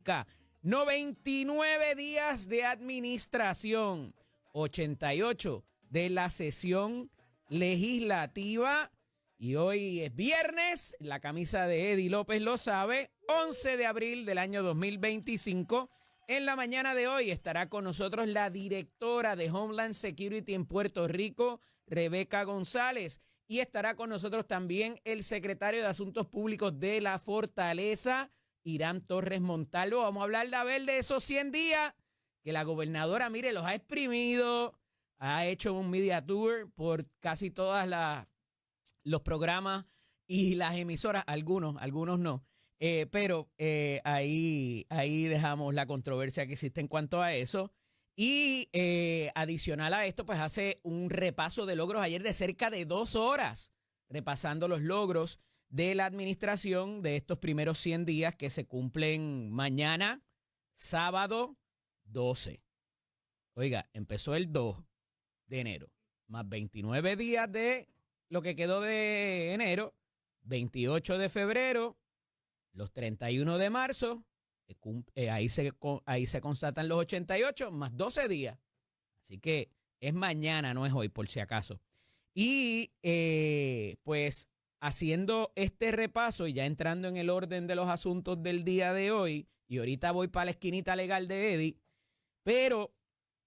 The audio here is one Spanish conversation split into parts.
República. 99 días de administración, 88 de la sesión legislativa. Y hoy es viernes, la camisa de Eddie López lo sabe, 11 de abril del año 2025. En la mañana de hoy estará con nosotros la directora de Homeland Security en Puerto Rico, Rebeca González. Y estará con nosotros también el secretario de Asuntos Públicos de la Fortaleza, Irán Torres Montalvo. Vamos a hablar de esos 100 días que la gobernadora, mire, los ha exprimido, ha hecho un media tour por casi todas los programas y las emisoras, algunos no. Pero ahí dejamos la controversia que existe en cuanto a eso. Y adicional a esto, pues hace un repaso de logros ayer de cerca de 2 horas, repasando los logros de la administración de estos primeros 100 días que se cumplen mañana, sábado 12. Oiga, empezó el 2 de enero, más 29 días de lo que quedó de enero, 28 de febrero, los 31 de marzo, ahí se constatan los 88, más 12 días. Así que es mañana, no es hoy, por si acaso. Y pues haciendo este repaso y ya entrando en el orden de los asuntos del día de hoy, y ahorita voy para la esquinita legal de Eddie, pero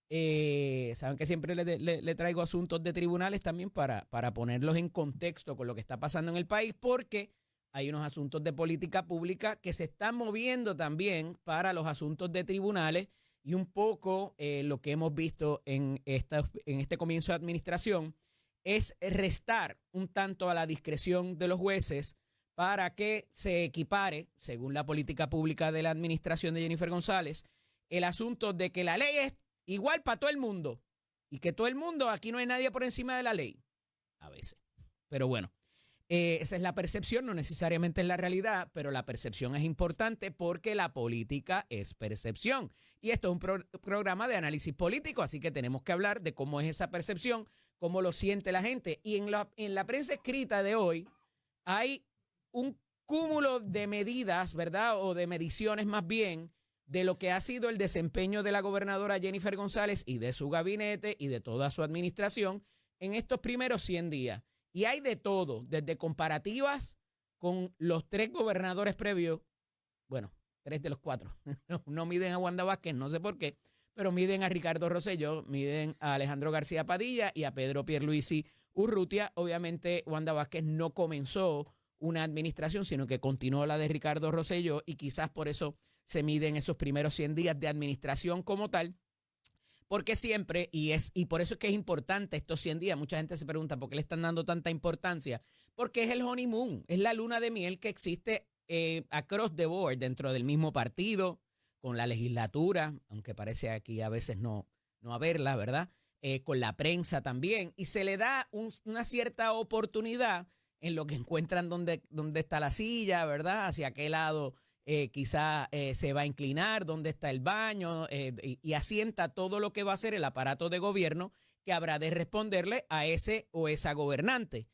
saben que siempre le traigo asuntos de tribunales también para ponerlos en contexto con lo que está pasando en el país, porque hay unos asuntos de política pública que se están moviendo también para los asuntos de tribunales y un poco lo que hemos visto en este comienzo de administración es restar un tanto a la discreción de los jueces para que se equipare, según la política pública de la administración de Jennifer González, el asunto de que la ley es igual para todo el mundo y que todo el mundo, aquí no hay nadie por encima de la ley, a veces. Pero bueno. Esa es la percepción, no necesariamente es la realidad, pero la percepción es importante porque la política es percepción. Y esto es un programa de análisis político, así que tenemos que hablar de cómo es esa percepción, cómo lo siente la gente. Y en la prensa escrita de hoy hay un cúmulo de medidas, ¿verdad? O de mediciones más bien, de lo que ha sido el desempeño de la gobernadora Jennifer González y de su gabinete y de toda su administración en estos primeros 100 días. Y hay de todo, desde comparativas con los 3 gobernadores previos, bueno, 3 de los 4, no miden a Wanda Vázquez, no sé por qué, pero miden a Ricardo Rosselló, miden a Alejandro García Padilla y a Pedro Pierluisi Urrutia. Obviamente Wanda Vázquez no comenzó una administración, sino que continuó la de Ricardo Rosselló y quizás por eso se miden esos primeros 100 días de administración como tal. Porque siempre, y por eso es que es importante estos 100 días, mucha gente se pregunta por qué le están dando tanta importancia, porque es el honeymoon, es la luna de miel que existe across the board, dentro del mismo partido, con la legislatura, aunque parece aquí a veces no haberla, ¿verdad? Con la prensa también, y se le da una cierta oportunidad en lo que encuentran donde está la silla, ¿verdad? Hacia qué lado quizá se va a inclinar, dónde está el baño, y asienta todo lo que va a ser el aparato de gobierno que habrá de responderle a ese o esa gobernante.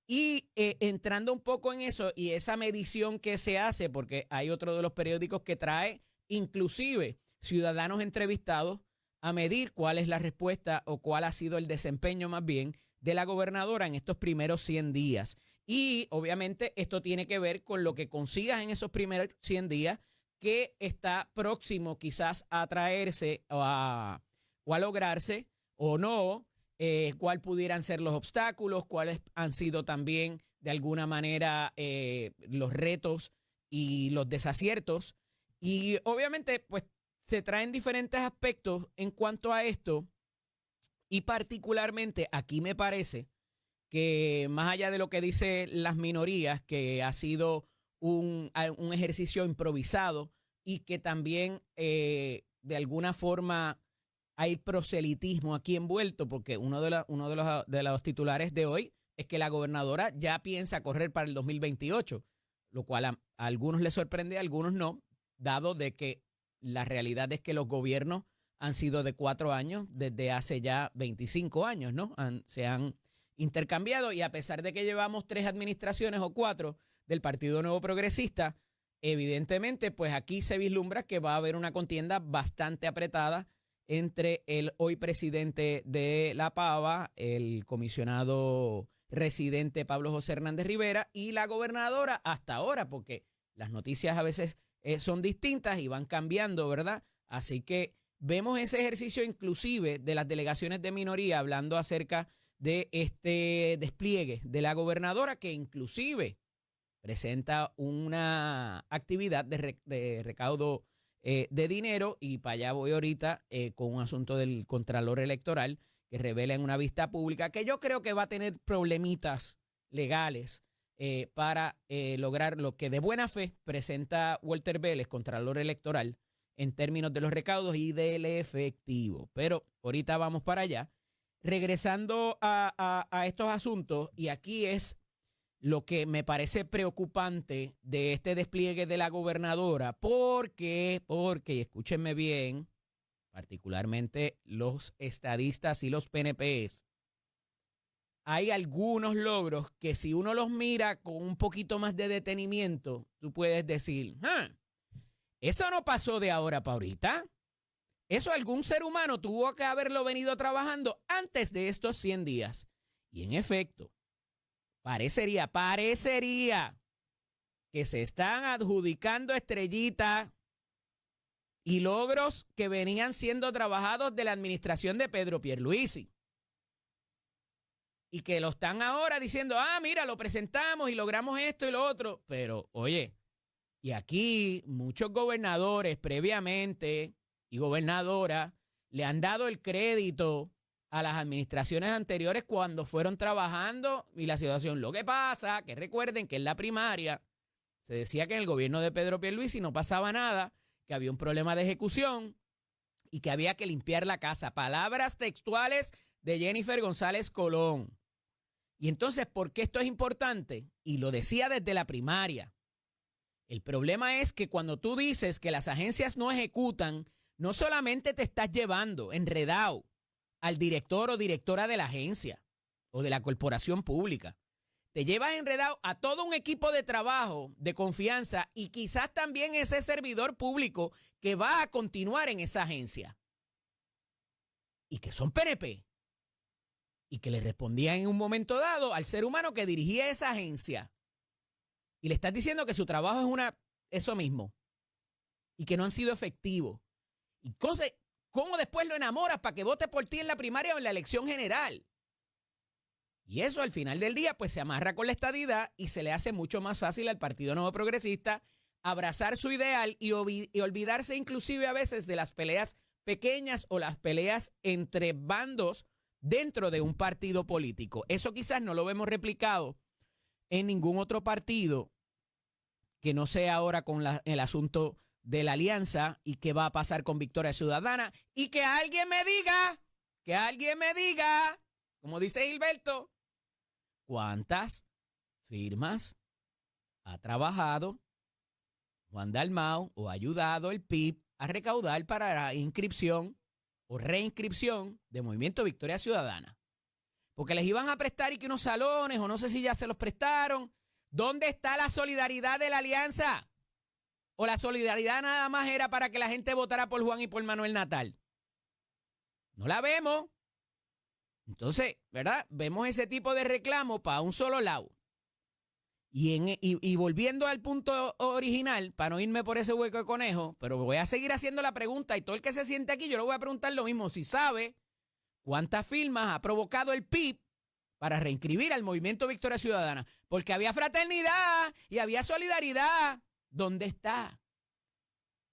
Y entrando un poco en eso y esa medición que se hace, porque hay otro de los periódicos que trae inclusive ciudadanos entrevistados a medir cuál es la respuesta o cuál ha sido el desempeño más bien de la gobernadora en estos primeros 100 días. Y obviamente esto tiene que ver con lo que consigas en esos primeros 100 días, que está próximo quizás a traerse o a lograrse o no, cuál pudieran ser los obstáculos, cuáles han sido también de alguna manera los retos y los desaciertos. Y obviamente pues se traen diferentes aspectos en cuanto a esto y particularmente aquí me parece que más allá de lo que dicen las minorías, que ha sido un ejercicio improvisado y que también de alguna forma hay proselitismo aquí envuelto, porque uno de los titulares de hoy es que la gobernadora ya piensa correr para el 2028, lo cual a algunos les sorprende, a algunos no, dado de que la realidad es que los gobiernos han sido de 4 años desde hace ya 25 años, ¿no? Se han intercambiado y a pesar de que llevamos 3 administraciones o 4 del Partido Nuevo Progresista, evidentemente, pues aquí se vislumbra que va a haber una contienda bastante apretada entre el hoy presidente de la Pava, el comisionado residente Pablo José Hernández Rivera, y la gobernadora hasta ahora, porque las noticias a veces son distintas y van cambiando, ¿verdad? Así que vemos ese ejercicio inclusive de las delegaciones de minoría hablando acerca de este despliegue de la gobernadora, que inclusive presenta una actividad de recaudo de dinero, y para allá voy ahorita con un asunto del Contralor Electoral que revela en una vista pública que yo creo que va a tener problemitas legales para lograr lo que de buena fe presenta Walter Vélez, Contralor Electoral, en términos de los recaudos y del efectivo. Pero ahorita vamos para allá. Regresando a estos asuntos, y aquí es lo que me parece preocupante de este despliegue de la gobernadora, porque, y escúchenme bien, particularmente los estadistas y los PNPs, hay algunos logros que si uno los mira con un poquito más de detenimiento, tú puedes decir, eso no pasó de ahora para ahorita. Eso algún ser humano tuvo que haberlo venido trabajando antes de estos 100 días. Y en efecto, parecería que se están adjudicando estrellitas y logros que venían siendo trabajados de la administración de Pedro Pierluisi. Y que lo están ahora diciendo, mira, lo presentamos y logramos esto y lo otro. Pero, oye, y aquí muchos gobernadores previamente y gobernadoras le han dado el crédito a las administraciones anteriores cuando fueron trabajando y la situación. Lo que pasa, que recuerden que en la primaria se decía que en el gobierno de Pedro Pierluisi no pasaba nada, que había un problema de ejecución y que había que limpiar la casa. Palabras textuales de Jennifer González Colón. Y entonces, ¿por qué esto es importante? Y lo decía desde la primaria. El problema es que cuando tú dices que las agencias no ejecutan, no solamente te estás llevando enredado al director o directora de la agencia o de la corporación pública, te llevas enredado a todo un equipo de trabajo, de confianza, y quizás también ese servidor público que va a continuar en esa agencia y que son PNP y que le respondían en un momento dado al ser humano que dirigía esa agencia. Y le estás diciendo que su trabajo es eso mismo y que no han sido efectivos. Y ¿cómo después lo enamoras para que vote por ti en la primaria o en la elección general? Y eso al final del día pues se amarra con la estadidad y se le hace mucho más fácil al Partido Nuevo Progresista abrazar su ideal y olvidarse inclusive a veces de las peleas pequeñas o las peleas entre bandos dentro de un partido político. Eso quizás no lo vemos replicado en ningún otro partido que no sea ahora con el asunto de la alianza y qué va a pasar con Victoria Ciudadana. Y que alguien me diga, como dice Gilberto, ¿cuántas firmas ha trabajado Juan Dalmau o ha ayudado el PIB a recaudar para la inscripción o reinscripción de Movimiento Victoria Ciudadana? Porque les iban a prestar y que unos salones, o no sé si ya se los prestaron. ¿Dónde está la solidaridad de la alianza? ¿O la solidaridad nada más era para que la gente votara por Juan y por Manuel Natal? No la vemos. Entonces, ¿verdad? Vemos ese tipo de reclamo para un solo lado. Y volviendo al punto original, para no irme por ese hueco de conejo, pero voy a seguir haciendo la pregunta, y todo el que se siente aquí, yo le voy a preguntar lo mismo. Si sabe cuántas firmas ha provocado el PIB para reinscribir al Movimiento Victoria Ciudadana, porque había fraternidad y había solidaridad. ¿Dónde está?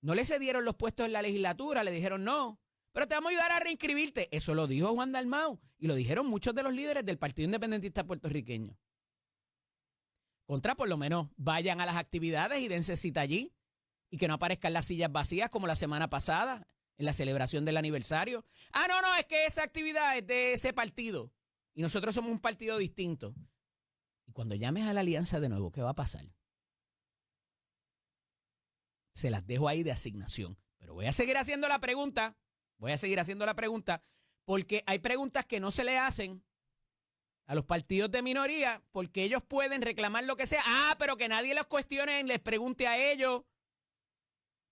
No le cedieron los puestos en la legislatura, le dijeron no, pero te vamos a ayudar a reinscribirte. Eso lo dijo Juan Dalmau y lo dijeron muchos de los líderes del Partido Independentista puertorriqueño. Por lo menos vayan a las actividades y dense cita allí y que no aparezcan las sillas vacías como la semana pasada en la celebración del aniversario. No, es que esa actividad es de ese partido y nosotros somos un partido distinto. Y cuando llames a la alianza de nuevo, ¿qué va a pasar? Se las dejo ahí de asignación. Pero voy a seguir haciendo la pregunta, porque hay preguntas que no se le hacen a los partidos de minoría, porque ellos pueden reclamar lo que sea. Pero que nadie los cuestione y les pregunte a ellos,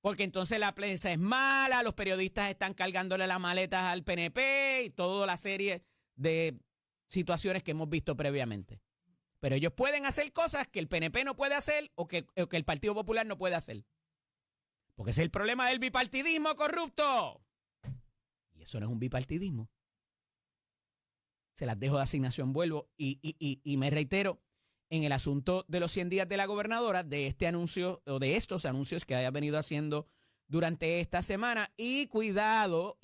porque entonces la prensa es mala, los periodistas están cargándole las maletas al PNP y toda la serie de situaciones que hemos visto previamente. Pero ellos pueden hacer cosas que el PNP no puede hacer o que el Partido Popular no puede hacer. Porque ese es el problema del bipartidismo corrupto. Y eso no es un bipartidismo. Se las dejo de asignación, vuelvo y me reitero en el asunto de los 100 días de la gobernadora, de este anuncio o de estos anuncios que haya venido haciendo durante esta semana. Y cuidado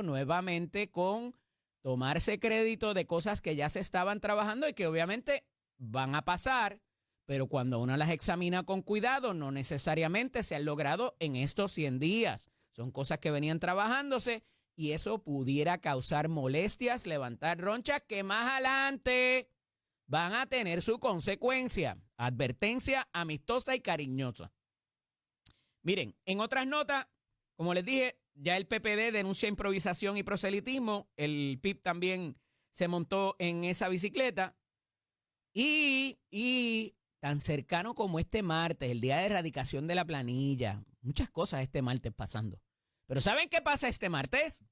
nuevamente con tomarse crédito de cosas que ya se estaban trabajando y que obviamente van a pasar, pero cuando uno las examina con cuidado, no necesariamente se han logrado en estos 100 días. Son cosas que venían trabajándose y eso pudiera causar molestias, levantar ronchas que más adelante van a tener su consecuencia. Advertencia amistosa y cariñosa. Miren, en otras notas, como les dije, ya el PPD denuncia improvisación y proselitismo. El PIB también se montó en esa bicicleta. Y tan cercano como este martes, el día de erradicación de la planilla, muchas cosas este martes pasando. Pero ¿saben qué pasa este martes?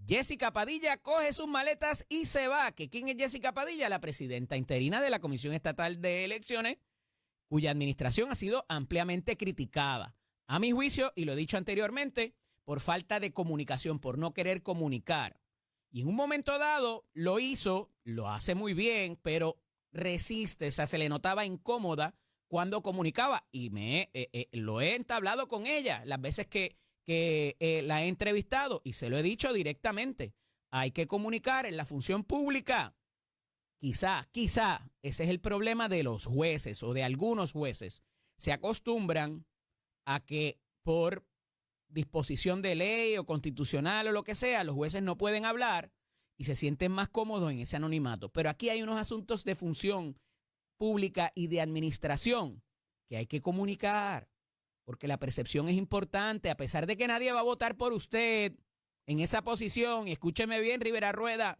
Jessica Padilla coge sus maletas y se va. ¿Quién es Jessica Padilla? La presidenta interina de la Comisión Estatal de Elecciones, cuya administración ha sido ampliamente criticada. A mi juicio, y lo he dicho anteriormente, por falta de comunicación, por no querer comunicar. Y en un momento dado lo hizo, lo hace muy bien, pero resiste, o sea, se le notaba incómoda cuando comunicaba. Y lo he entablado con ella las veces que la he entrevistado y se lo he dicho directamente. Hay que comunicar en la función pública. Quizá, ese es el problema de los jueces o de algunos jueces. Se acostumbran a que por disposición de ley o constitucional o lo que sea, los jueces no pueden hablar y se sienten más cómodos en ese anonimato. Pero aquí hay unos asuntos de función pública y de administración que hay que comunicar, porque la percepción es importante, a pesar de que nadie va a votar por usted en esa posición. Y escúcheme bien, Rivera Rueda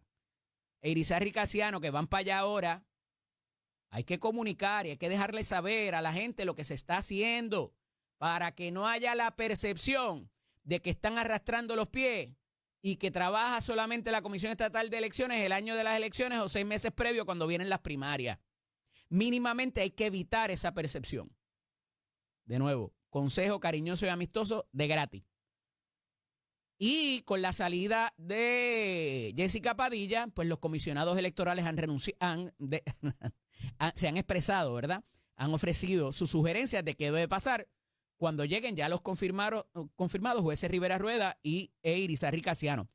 e Irizarry Casiano, que van para allá ahora. Hay que comunicar y hay que dejarle saber a la gente lo que se está haciendo para que no haya la percepción de que están arrastrando los pies y que trabaja solamente la Comisión Estatal de Elecciones el año de las elecciones o 6 meses previo cuando vienen las primarias. Mínimamente hay que evitar esa percepción. De nuevo, consejo cariñoso y amistoso de gratis. Y con la salida de Jessica Padilla, pues los comisionados electorales se han expresado, ¿verdad? Han ofrecido sus sugerencias de qué debe pasar cuando lleguen ya los confirmados jueces Rivera Rueda e Irizarry Casiano.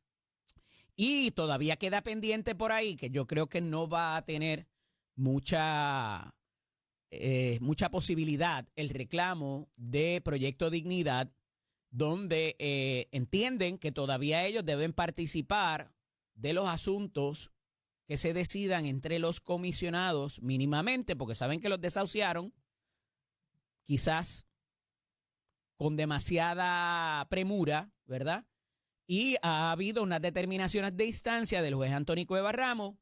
Y todavía queda pendiente por ahí, que yo creo que no va a tener mucha posibilidad, el reclamo de Proyecto Dignidad, donde entienden que todavía ellos deben participar de los asuntos que se decidan entre los comisionados mínimamente, porque saben que los desahuciaron, quizás con demasiada premura, ¿verdad? Y ha habido unas determinaciones de instancia del juez Antonio Cueva Ramos,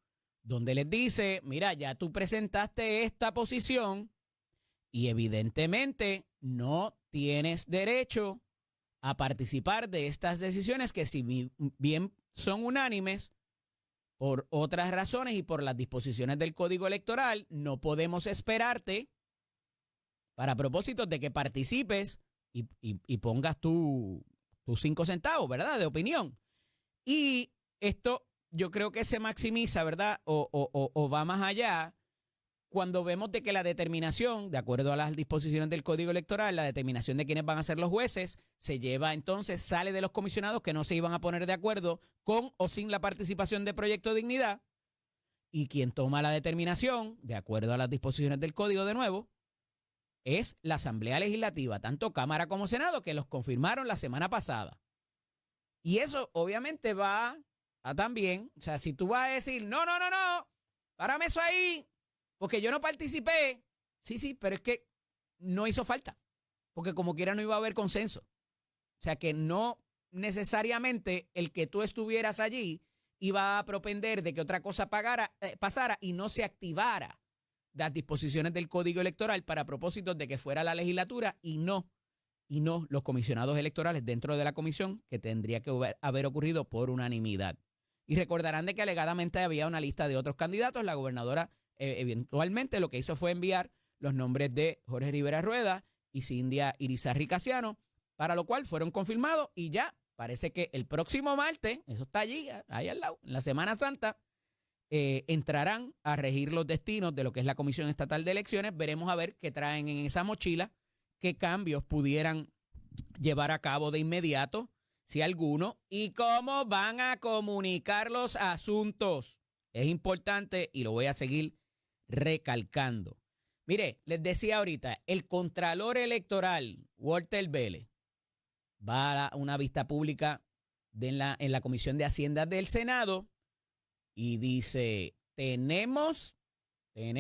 donde les dice, mira, ya tú presentaste esta posición y evidentemente no tienes derecho a participar de estas decisiones que si bien son unánimes, por otras razones y por las disposiciones del Código Electoral, no podemos esperarte para propósitos de que participes y pongas tus 5 centavos, ¿verdad?, de opinión. Y esto yo creo que se maximiza, ¿verdad?, o va más allá cuando vemos de que la determinación, de acuerdo a las disposiciones del Código Electoral, la determinación de quiénes van a ser los jueces, se lleva entonces, sale de los comisionados que no se iban a poner de acuerdo con o sin la participación de Proyecto Dignidad, y quien toma la determinación, de acuerdo a las disposiciones del Código de nuevo, es la Asamblea Legislativa, tanto Cámara como Senado, que los confirmaron la semana pasada. Y eso obviamente va a también, o sea, si tú vas a decir, no, párame eso ahí, porque yo no participé. Sí, pero es que no hizo falta, porque como quiera no iba a haber consenso. O sea que no necesariamente el que tú estuvieras allí iba a propender de que otra cosa pasara y no se activara las disposiciones del Código Electoral para propósitos de que fuera la legislatura y no los comisionados electorales dentro de la comisión, que tendría que haber ocurrido por unanimidad. Y recordarán de que alegadamente había una lista de otros candidatos. La gobernadora eventualmente lo que hizo fue enviar los nombres de Jorge Rivera Rueda y Cindia Irizarry Casiano, para lo cual fueron confirmados y ya parece que el próximo martes, eso está allí, ahí al lado, en la Semana Santa, entrarán a regir los destinos de lo que es la Comisión Estatal de Elecciones. Veremos a ver qué traen en esa mochila, qué cambios pudieran llevar a cabo de inmediato, si alguno, y cómo van a comunicar los asuntos. Es importante y lo voy a seguir recalcando. Mire, les decía ahorita, el Contralor Electoral, Walter Vélez, va a una vista pública en la Comisión de Hacienda del Senado y dice, tenemos que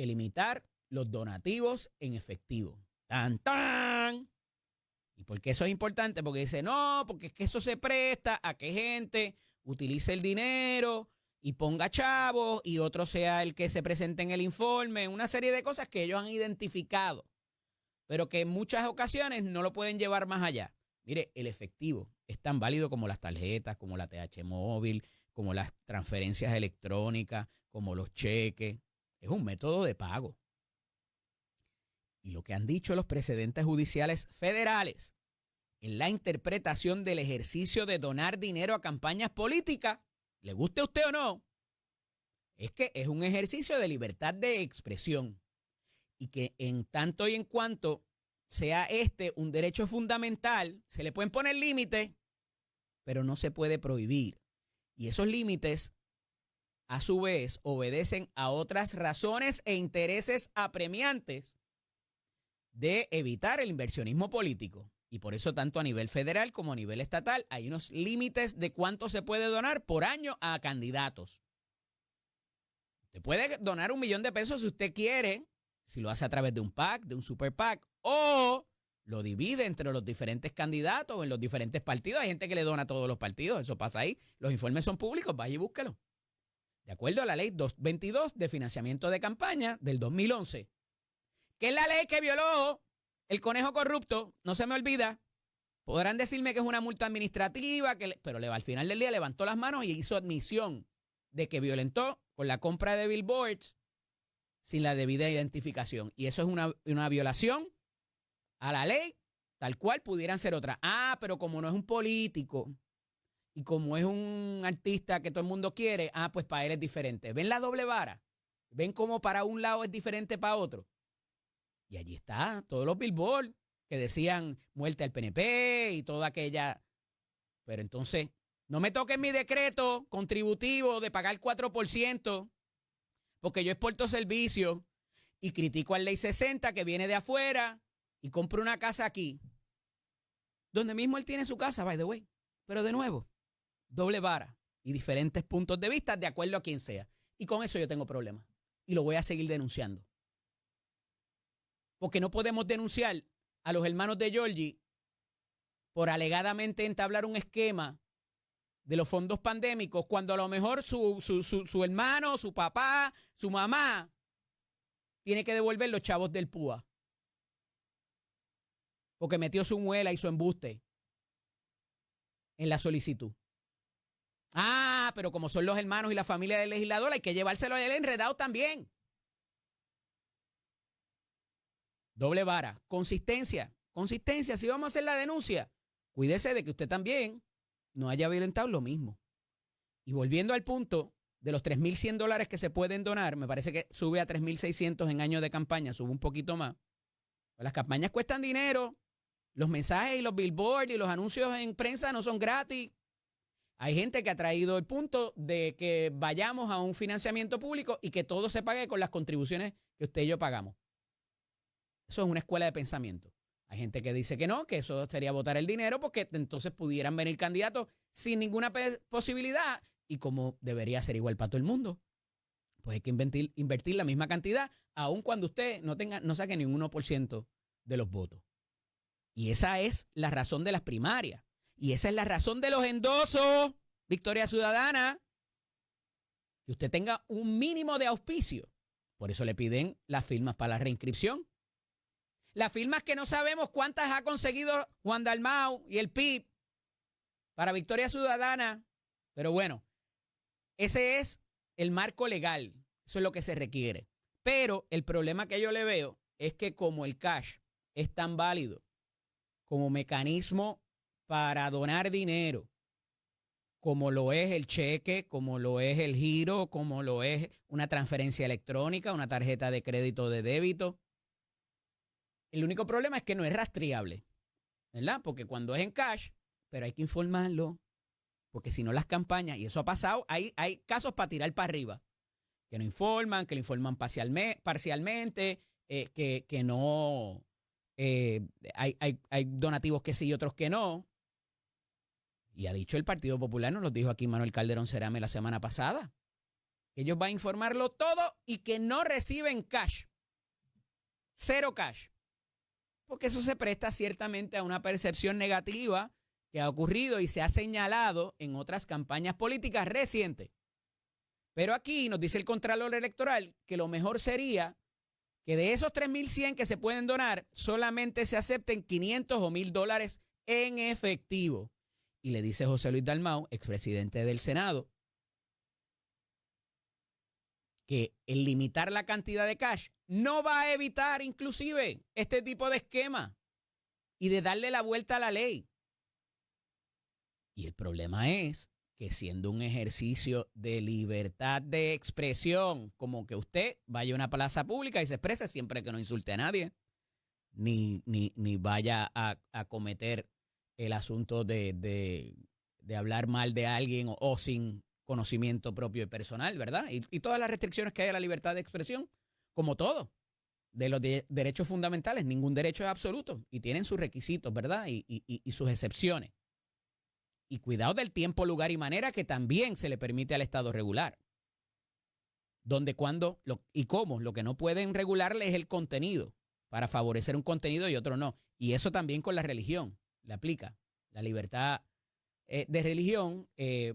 limitar los donativos en efectivo. ¡Tan, tan! ¿Y por qué eso es importante? Porque dice, no, porque es que eso se presta a que gente utilice el dinero y ponga chavos y otro sea el que se presente en el informe, una serie de cosas que ellos han identificado, pero que en muchas ocasiones no lo pueden llevar más allá. Mire, el efectivo es tan válido como las tarjetas, como la TH móvil, como las transferencias electrónicas, como los cheques. Es un método de pago. Y lo que han dicho los precedentes judiciales federales en la interpretación del ejercicio de donar dinero a campañas políticas, le guste a usted o no, es que es un ejercicio de libertad de expresión y que en tanto y en cuanto sea un derecho fundamental, se le pueden poner límites, pero no se puede prohibir. Y esos límites, a su vez, obedecen a otras razones e intereses apremiantes de evitar el inversionismo político. Y por eso, tanto a nivel federal como a nivel estatal, hay unos límites de cuánto se puede donar por año a candidatos. Usted puede donar $1 millón si usted quiere, si lo hace a través de un PAC, de un super PAC, o lo divide entre los diferentes candidatos o en los diferentes partidos. Hay gente que le dona a todos los partidos, eso pasa ahí. Los informes son públicos, vaya y búsquelo. De acuerdo a la ley 222 de financiamiento de campaña del 2011, que es la ley que violó el conejo corrupto, no se me olvida. Podrán decirme que es una multa administrativa, pero al final del día levantó las manos y hizo admisión de que violentó con la compra de billboards sin la debida identificación. Y eso es una violación a la ley, tal cual pudieran ser otras. Ah, pero como no es un político y como es un artista que todo el mundo quiere, pues para él es diferente. ¿Ven la doble vara? ¿Ven cómo para un lado es diferente para otro? Y allí está, todos los billboards que decían muerte al PNP y toda aquella. Pero entonces, no me toquen mi decreto contributivo de pagar 4%, porque yo exporto servicios y critico al Ley 60 que viene de afuera y compro una casa aquí, donde mismo él tiene su casa, by the way. Pero de nuevo, doble vara y diferentes puntos de vista de acuerdo a quien sea. Y con eso yo tengo problemas y lo voy a seguir denunciando. Porque no podemos denunciar a los hermanos de Giorgi por alegadamente entablar un esquema de los fondos pandémicos cuando a lo mejor su hermano, su papá, su mamá tiene que devolver los chavos del PUA porque metió su muela y su embuste en la solicitud. Pero como son los hermanos y la familia del legislador, hay que llevárselo a él enredado también. Doble vara. Consistencia. Si vamos a hacer la denuncia, cuídese de que usted también no haya violentado lo mismo. Y volviendo al punto de los $3,100 que se pueden donar, me parece que sube a 3,600 en años de campaña, sube un poquito más. Pues las campañas cuestan dinero, los mensajes y los billboards y los anuncios en prensa no son gratis. Hay gente que ha traído el punto de que vayamos a un financiamiento público y que todo se pague con las contribuciones que usted y yo pagamos. Eso es una escuela de pensamiento. Hay gente que dice que no, que eso sería botar el dinero porque entonces pudieran venir candidatos sin ninguna posibilidad y como debería ser igual para todo el mundo, pues hay que invertir la misma cantidad aun cuando usted no saque ni un 1% de los votos. Y esa es la razón de las primarias. Y esa es la razón de los endosos, Victoria Ciudadana, que usted tenga un mínimo de auspicio. Por eso le piden las firmas para la reinscripción. Las firmas que no sabemos cuántas ha conseguido Juan Dalmau y el PIB para Victoria Ciudadana. Pero bueno, ese es el marco legal. Eso es lo que se requiere. Pero el problema que yo le veo es que como el cash es tan válido como mecanismo para donar dinero, como lo es el cheque, como lo es el giro, como lo es una transferencia electrónica, una tarjeta de crédito o de débito. El único problema es que no es rastreable, ¿verdad? Porque cuando es en cash, pero hay que informarlo, porque si no las campañas, y eso ha pasado, hay casos para tirar para arriba, que no informan, que lo informan parcialmente, que no, hay donativos que sí y otros que no. Y ha dicho el Partido Popular, nos lo dijo aquí Manuel Calderón Cerame la semana pasada, que ellos van a informarlo todo y que no reciben cash. Cero cash. Porque eso se presta ciertamente a una percepción negativa que ha ocurrido y se ha señalado en otras campañas políticas recientes. Pero aquí nos dice el Contralor Electoral que lo mejor sería que de esos 3.100 que se pueden donar, solamente se acepten 500 o $1,000 en efectivo. Y le dice José Luis Dalmau, expresidente del Senado, que el limitar la cantidad de cash no va a evitar inclusive este tipo de esquema y de darle la vuelta a la ley. Y el problema es que siendo un ejercicio de libertad de expresión, como que usted vaya a una plaza pública y se exprese siempre que no insulte a nadie, ni vaya a cometer el asunto de hablar mal de alguien o sin conocimiento propio y personal, ¿verdad? Y todas las restricciones que hay a la libertad de expresión, como todo, de los derechos fundamentales, ningún derecho es absoluto y tienen sus requisitos, ¿verdad? Y sus excepciones. Y cuidado del tiempo, lugar y manera que también se le permite al Estado regular. Donde, cuándo y cómo. Lo que no pueden regularle es el contenido, para favorecer un contenido y otro no. Y eso también con la religión le aplica. La libertad de religión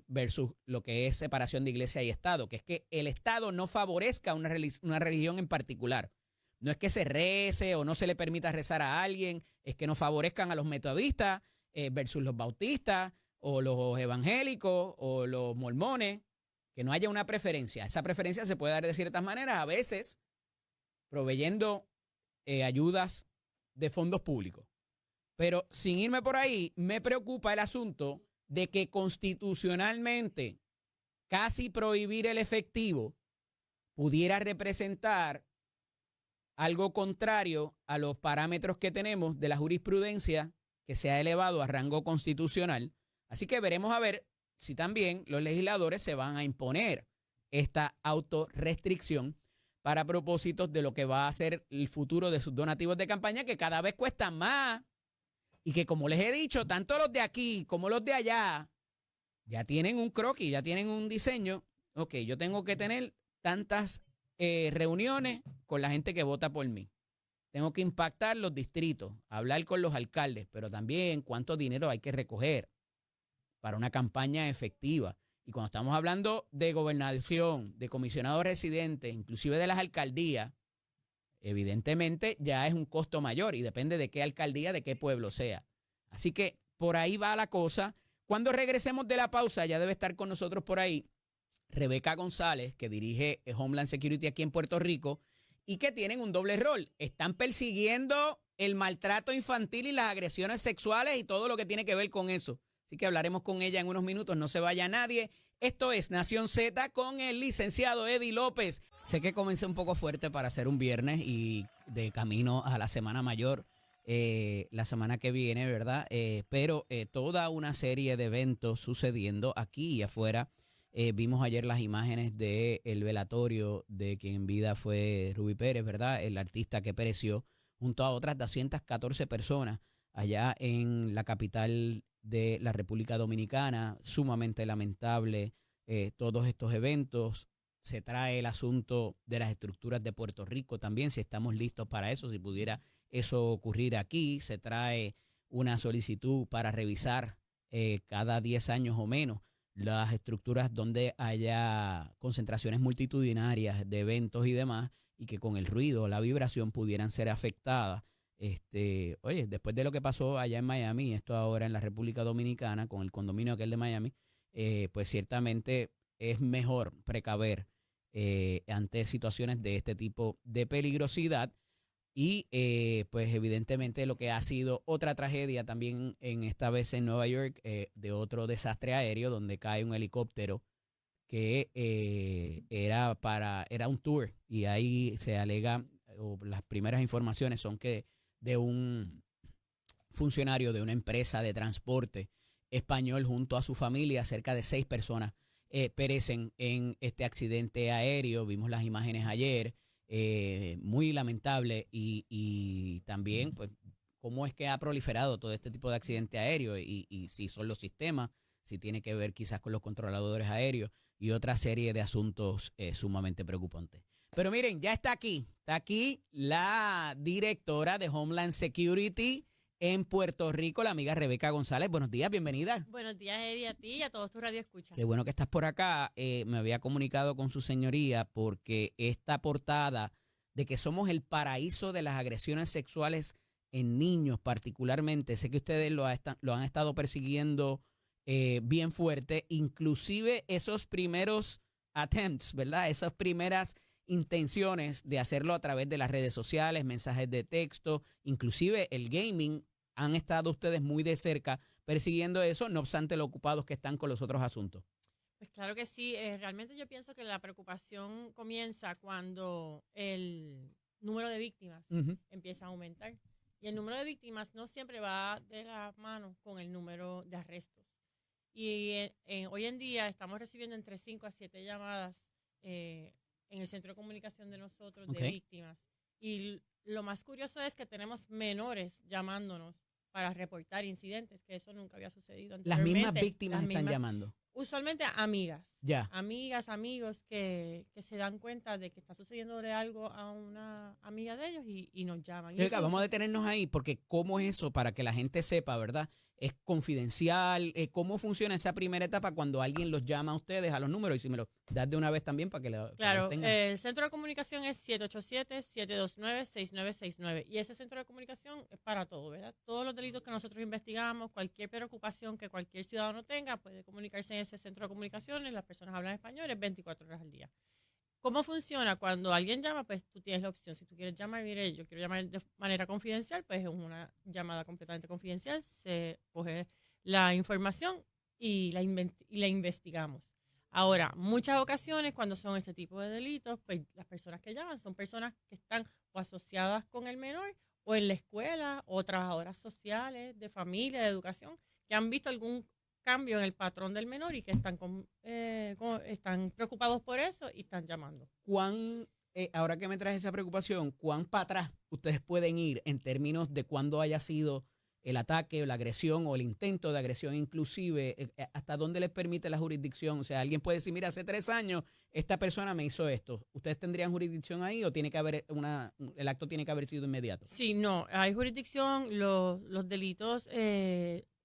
versus lo que es separación de iglesia y Estado, que es que el Estado no favorezca una religión en particular. No es que se rece o no se le permita rezar a alguien, es que no favorezcan a los metodistas versus los bautistas o los evangélicos o los mormones, que no haya una preferencia. Esa preferencia se puede dar de ciertas maneras, a veces proveyendo ayudas de fondos públicos. Pero sin irme por ahí, me preocupa el asunto de que constitucionalmente casi prohibir el efectivo pudiera representar algo contrario a los parámetros que tenemos de la jurisprudencia que se ha elevado a rango constitucional. Así que veremos a ver si también los legisladores se van a imponer esta autorrestricción para propósitos de lo que va a ser el futuro de sus donativos de campaña, que cada vez cuestan más. Y que, como les he dicho, tanto los de aquí como los de allá ya tienen un croquis, ya tienen un diseño. Ok, yo tengo que tener tantas reuniones con la gente que vota por mí. Tengo que impactar los distritos, hablar con los alcaldes, pero también cuánto dinero hay que recoger para una campaña efectiva. Y cuando estamos hablando de gobernación, de comisionados residentes, inclusive de las alcaldías, evidentemente ya es un costo mayor y depende de qué alcaldía, de qué pueblo sea. Así que por ahí va la cosa. Cuando regresemos de la pausa, ya debe estar con nosotros por ahí Rebeca González, que dirige Homeland Security aquí en Puerto Rico y que tienen un doble rol. Están persiguiendo el maltrato infantil y las agresiones sexuales y todo lo que tiene que ver con eso. Así que hablaremos con ella en unos minutos. No se vaya nadie. Esto es Nación Z con el licenciado Eddie López. Sé que comencé un poco fuerte para hacer un viernes y de camino a la Semana Mayor la semana que viene, ¿verdad? Pero toda una serie de eventos sucediendo aquí y afuera. Vimos ayer las imágenes del velatorio de quien en vida fue Ruby Pérez, ¿verdad? El artista que pereció junto a otras 214 personas allá en la capital de la República Dominicana. Sumamente lamentable todos estos eventos. Se trae el asunto de las estructuras de Puerto Rico también, si estamos listos para eso, si pudiera eso ocurrir aquí. Se trae una solicitud para revisar cada 10 años o menos. Las estructuras donde haya concentraciones multitudinarias de eventos y demás, y que con el ruido o la vibración pudieran ser afectadas. Oye, después de lo que pasó allá en Miami, esto ahora en la República Dominicana, con el condominio aquel de Miami, pues ciertamente es mejor precaver ante situaciones de este tipo de peligrosidad. Y pues evidentemente lo que ha sido otra tragedia también en esta vez en Nueva York, de otro desastre aéreo donde cae un helicóptero que era un tour, y ahí se alega, o las primeras informaciones son que de un funcionario de una empresa de transporte español junto a su familia, cerca de 6 personas perecen en este accidente aéreo. Vimos las imágenes ayer, muy lamentable, y también pues cómo es que ha proliferado todo este tipo de accidente aéreo, y si son los sistemas, si tiene que ver quizás con los controladores aéreos y otra serie de asuntos sumamente preocupantes. Pero miren, ya está aquí la directora de Homeland Security en Puerto Rico, la amiga Rebeca González. Buenos días, bienvenida. Buenos días, Eddie, a ti y a todos tus radioescuchas. Qué bueno que estás por acá. Me había comunicado con su señoría porque esta portada de que somos el paraíso de las agresiones sexuales en niños particularmente, sé que ustedes lo han estado persiguiendo bien fuerte, inclusive esos primeros attempts, ¿verdad? Esas primeras intenciones de hacerlo a través de las redes sociales, mensajes de texto, inclusive el gaming. Han estado ustedes muy de cerca persiguiendo eso, no obstante lo ocupados que están con los otros asuntos. Pues claro que sí, realmente yo pienso que la preocupación comienza cuando el número de víctimas empieza a aumentar. Y el número de víctimas no siempre va de la mano con el número de arrestos. Y hoy en día estamos recibiendo entre 5 a 7 llamadas en el centro de comunicación de nosotros de víctimas. Y lo más curioso es que tenemos menores llamándonos para reportar incidentes, que eso nunca había sucedido anteriormente. Las mismas víctimas están llamando. Usualmente amigas. Ya. Amigas, amigos que se dan cuenta de que está sucediéndole algo a una amiga de ellos y nos llaman. Rebeca, vamos a detenernos ahí porque cómo es eso, para que la gente sepa, ¿verdad? ¿Es confidencial? ¿Cómo funciona esa primera etapa cuando alguien los llama a ustedes a los números? Y si me lo das de una vez también para que lo Claro, tengan. el centro de comunicación es 787-729-6969 y ese centro de comunicación es para todo, ¿verdad? Todos los delitos que nosotros investigamos, cualquier preocupación que cualquier ciudadano tenga, puede comunicarse en ese centro de comunicaciones. Las personas hablan español, es 24 horas al día. ¿Cómo funciona? Cuando alguien llama, pues tú tienes la opción. Si tú quieres llamar, mire, yo quiero llamar de manera confidencial, pues es una llamada completamente confidencial. Se coge la información y la investigamos. Ahora, muchas ocasiones cuando son este tipo de delitos, pues las personas que llaman son personas que están o asociadas con el menor o en la escuela o trabajadoras sociales, de familia, de educación, que han visto algún cambio en el patrón del menor y que están preocupados por eso y están llamando. Ahora que me traes esa preocupación, ¿cuán para atrás ustedes pueden ir en términos de cuándo haya sido el ataque o la agresión o el intento de agresión, inclusive hasta dónde les permite la jurisdicción? O sea, alguien puede decir, mira, hace 3 años esta persona me hizo esto. ¿Ustedes tendrían jurisdicción ahí o tiene que haber el acto tiene que haber sido inmediato? Sí, no, hay jurisdicción. Los delitos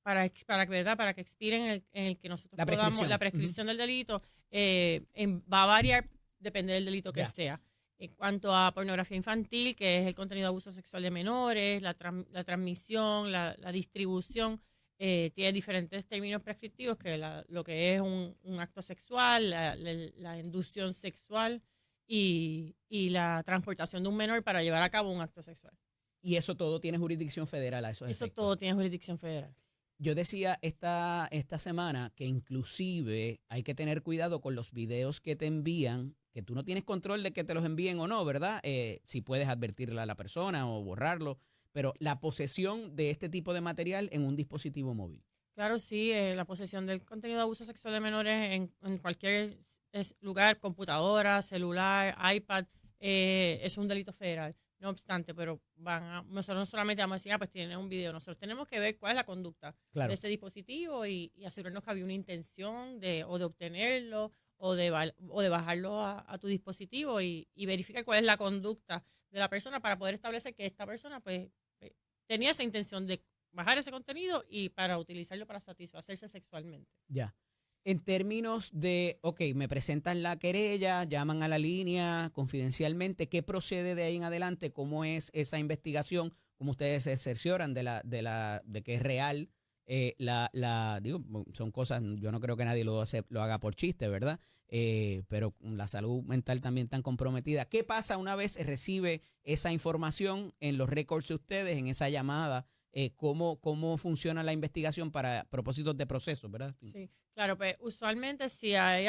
para que expiren en el que nosotros podamos la prescripción del delito va a variar, depende del delito que sea. En cuanto a pornografía infantil, que es el contenido de abuso sexual de menores, la transmisión, la distribución, tiene diferentes términos prescriptivos, que lo que es un acto sexual, la inducción sexual y la transportación de un menor para llevar a cabo un acto sexual. Y eso todo tiene jurisdicción federal a esos efectos. Eso todo tiene jurisdicción federal. Yo decía esta semana que inclusive hay que tener cuidado con los videos que te envían, que tú no tienes control de que te los envíen o no, ¿verdad? Si puedes advertirle a la persona o borrarlo, pero la posesión de este tipo de material en un dispositivo móvil. Claro, sí, la posesión del contenido de abuso sexual de menores en cualquier lugar, computadora, celular, iPad, es un delito federal. No obstante, pero nosotros no solamente vamos a decir, pues tienen un video, nosotros tenemos que ver cuál es la conducta de ese dispositivo y asegurarnos que había una intención de obtenerlo o de bajarlo a tu dispositivo y verificar cuál es la conducta de la persona para poder establecer que esta persona pues tenía esa intención de bajar ese contenido y para utilizarlo para satisfacerse sexualmente. Ya. En términos de, ok, me presentan la querella, llaman a la línea confidencialmente, ¿qué procede de ahí en adelante? ¿Cómo es esa investigación? ¿Cómo ustedes se cercioran de que es real? Digo, son cosas, yo no creo que nadie lo haga por chiste, ¿verdad? Pero la salud mental también tan comprometida. ¿Qué pasa una vez recibe esa información en los récords de ustedes, en esa llamada? ¿Cómo funciona la investigación para propósitos de proceso, ¿verdad? Sí, claro, pues usualmente si hay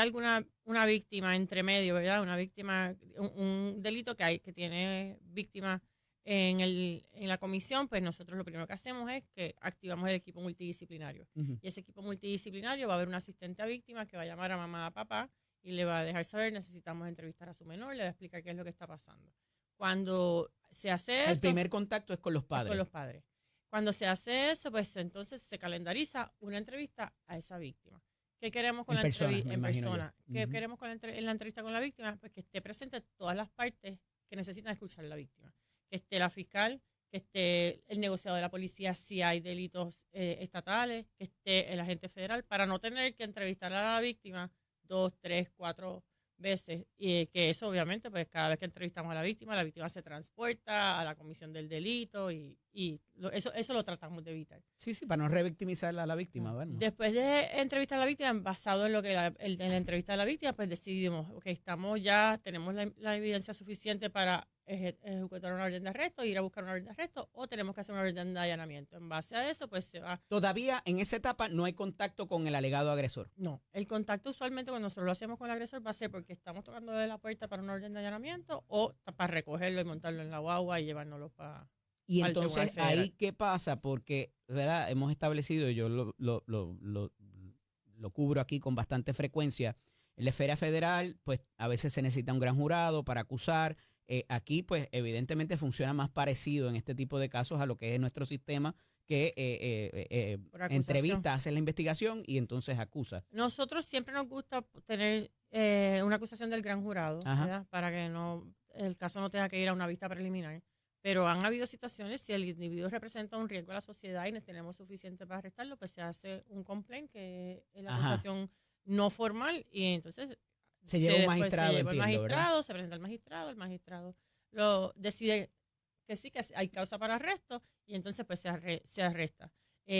una víctima entre medio, ¿verdad? Una víctima, un delito que tiene víctima en la comisión, pues nosotros lo primero que hacemos es que activamos el equipo multidisciplinario. Ujú. Y ese equipo multidisciplinario va a haber un asistente a víctima que va a llamar a mamá, a papá y le va a dejar saber, necesitamos entrevistar a su menor, le va a explicar qué es lo que está pasando. Cuando se hace El eso, primer contacto es con los es con padres. los padres. Cuando se hace eso, pues entonces se calendariza una entrevista a esa víctima. ¿Qué queremos con En la persona, entrevista? me En imagino yo. persona. ¿Qué Ujú. queremos en la entrevista con la víctima? Pues que esté presente todas las partes que necesitan escuchar a la víctima. Que esté la fiscal, que esté el negociado de la policía si hay delitos estatales, que esté el agente federal, para no tener que entrevistar a la víctima 2, 3, 4 veces. Y que eso obviamente, pues cada vez que entrevistamos a la víctima se transporta a la comisión del delito eso lo tratamos de evitar. Sí, sí, para no revictimizar a la víctima, No. ¿verdad? Después de entrevistar a la víctima, basado en lo que en la entrevista de la víctima, pues decidimos, ok, tenemos la evidencia suficiente para ejecutar una orden de arresto, ir a buscar una orden de arresto, o tenemos que hacer una orden de allanamiento. En base a eso, pues se va. Todavía en esa etapa no hay contacto con el alegado agresor. No, el contacto usualmente cuando nosotros lo hacemos con el agresor va a ser porque estamos tocando de la puerta para una orden de allanamiento o para recogerlo y montarlo en la guagua y llevárnoslo para Y al Tribunal entonces, Federal. ¿ahí qué pasa? Porque, ¿verdad? Hemos establecido, yo lo cubro aquí con bastante frecuencia, en la esfera federal, pues a veces se necesita un gran jurado para acusar. Aquí, pues evidentemente funciona más parecido en este tipo de casos a lo que es nuestro sistema, que Por acusación. entrevista, hace la investigación y entonces acusa. Nosotros siempre nos gusta tener una acusación del gran jurado, Ajá. ¿verdad? Para que el caso no tenga que ir a una vista preliminar. Pero han habido situaciones, si el individuo representa un riesgo a la sociedad y tenemos suficiente para arrestarlo, pues se hace un complaint, que es la Ajá. acusación no formal, y entonces Se lleva un después magistrado, se lleva el entiendo, ¿verdad? magistrado, se presenta el magistrado lo decide que sí, que hay causa para arresto, y entonces pues se arresta.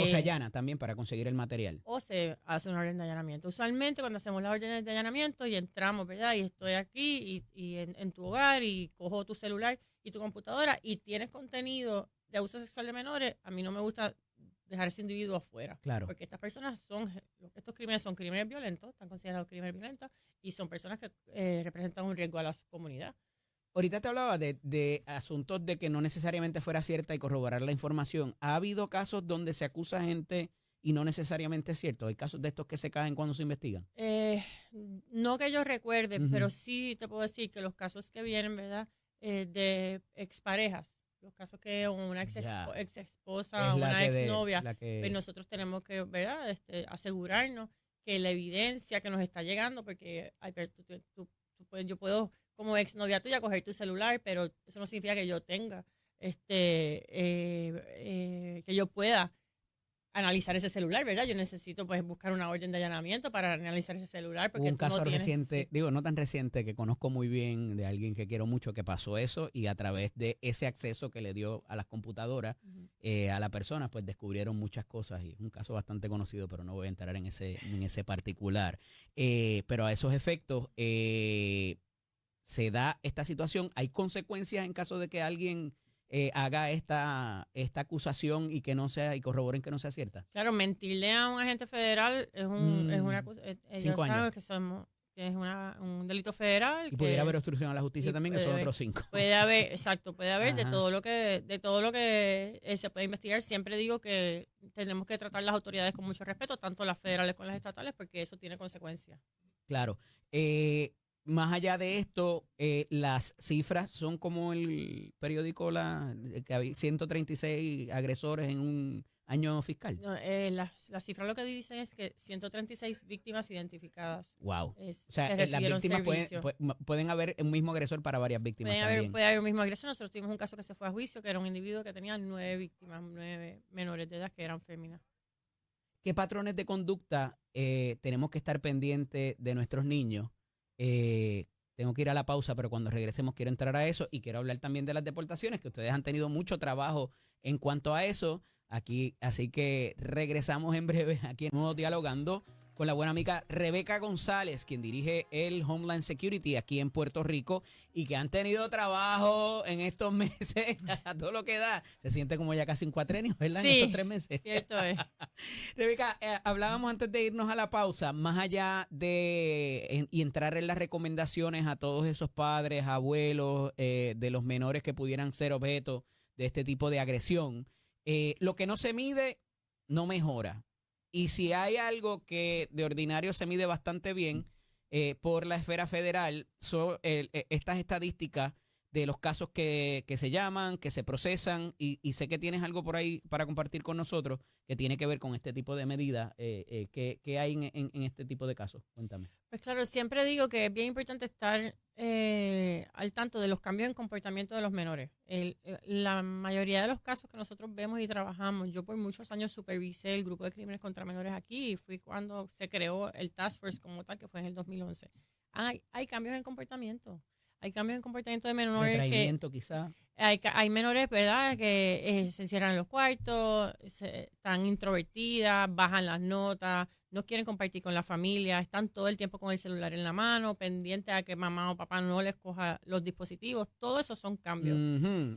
O se allana también para conseguir el material. O se hace una orden de allanamiento. Usualmente cuando hacemos las órdenes de allanamiento y entramos, ¿verdad? Y estoy aquí y en tu hogar y cojo tu celular y tu computadora y tienes contenido de abuso sexual de menores, a mí no me gusta dejar ese individuo afuera. Claro. Porque estos crímenes son crímenes violentos, están considerados crímenes violentos y son personas que representan un riesgo a la comunidad. Ahorita te hablaba de asuntos de que no necesariamente fuera cierta y corroborar la información. ¿Ha habido casos donde se acusa gente y no necesariamente es cierto? ¿Hay casos de estos que se caen cuando se investigan? No que yo recuerde, Ujú. pero sí te puedo decir que los casos que vienen, ¿verdad? De exparejas, los casos que una ex esposa, Es una ex novia, que... pues nosotros tenemos que, ¿verdad? Asegurarnos que la evidencia que nos está llegando, porque yo puedo como ex novia tuya coger tu celular, pero eso no significa que yo tenga, que yo pueda analizar ese celular, ¿verdad? Yo necesito pues buscar una orden de allanamiento para analizar ese celular. Porque Hubo un caso reciente, sí. digo, no tan reciente, que conozco muy bien, de alguien que quiero mucho, que pasó eso y a través de ese acceso que le dio a las computadoras a la persona, pues descubrieron muchas cosas y es un caso bastante conocido, pero no voy a entrar en ese particular. Pero a esos efectos se da esta situación. ¿Hay consecuencias en caso de que alguien haga esta acusación y corroboren que no sea cierta? Claro, mentirle a un agente federal es una acusación. Ellos 5 años. saben que es un delito federal. Y pudiera haber obstrucción a la justicia también, que son otros 5. Puede haber, exacto, puede haber de Ajá. todo lo que se puede investigar. Siempre digo que tenemos que tratar las autoridades con mucho respeto, tanto las federales como las estatales, porque eso tiene consecuencias. Claro. Más allá de esto, las cifras son como el periódico, que había 136 agresores en un año fiscal. No, la cifra lo que dicen es que 136 víctimas identificadas. Wow. Que O sea, las recibieron víctimas servicio. pueden haber un mismo agresor para varias víctimas también. Puede haber un mismo agresor. Nosotros tuvimos un caso que se fue a juicio, que era un individuo que tenía 9 víctimas, 9 menores de edad que eran féminas. ¿Qué patrones de conducta tenemos que estar pendientes de nuestros niños? Tengo que ir a la pausa, pero cuando regresemos quiero entrar a eso y quiero hablar también de las deportaciones, que ustedes han tenido mucho trabajo en cuanto a eso aquí. Así que regresamos en breve aquí en Nuevo Dialogando con la buena amiga Rebeca González, quien dirige el Homeland Security aquí en Puerto Rico y que han tenido trabajo en estos meses a todo lo que da. Se siente como ya casi un cuatrenio, ¿verdad? Sí, en estos 3 meses. Cierto es. Rebeca, hablábamos antes de irnos a la pausa, más allá de y entrar en las recomendaciones a todos esos padres, abuelos de los menores que pudieran ser objeto de este tipo de agresión, lo que no se mide no mejora. Y si hay algo que de ordinario se mide bastante bien por la esfera federal, son estas estadísticas de los casos que se llaman, que se procesan, y sé que tienes algo por ahí para compartir con nosotros que tiene que ver con este tipo de medidas que hay en este tipo de casos. Cuéntame. Pues claro, siempre digo que es bien importante estar al tanto de los cambios en comportamiento de los menores. La mayoría de los casos que nosotros vemos y trabajamos, yo por muchos años supervisé el grupo de crímenes contra menores aquí y fui cuando se creó el Task Force como tal, que fue en el 2011. Hay cambios en comportamiento. Hay cambios en comportamiento de menores. Retraimiento, quizá. Hay menores, ¿verdad?, que se encierran en los cuartos, están introvertidas, bajan las notas, no quieren compartir con la familia, están todo el tiempo con el celular en la mano, pendientes a que mamá o papá no les coja los dispositivos. Todo eso son cambios.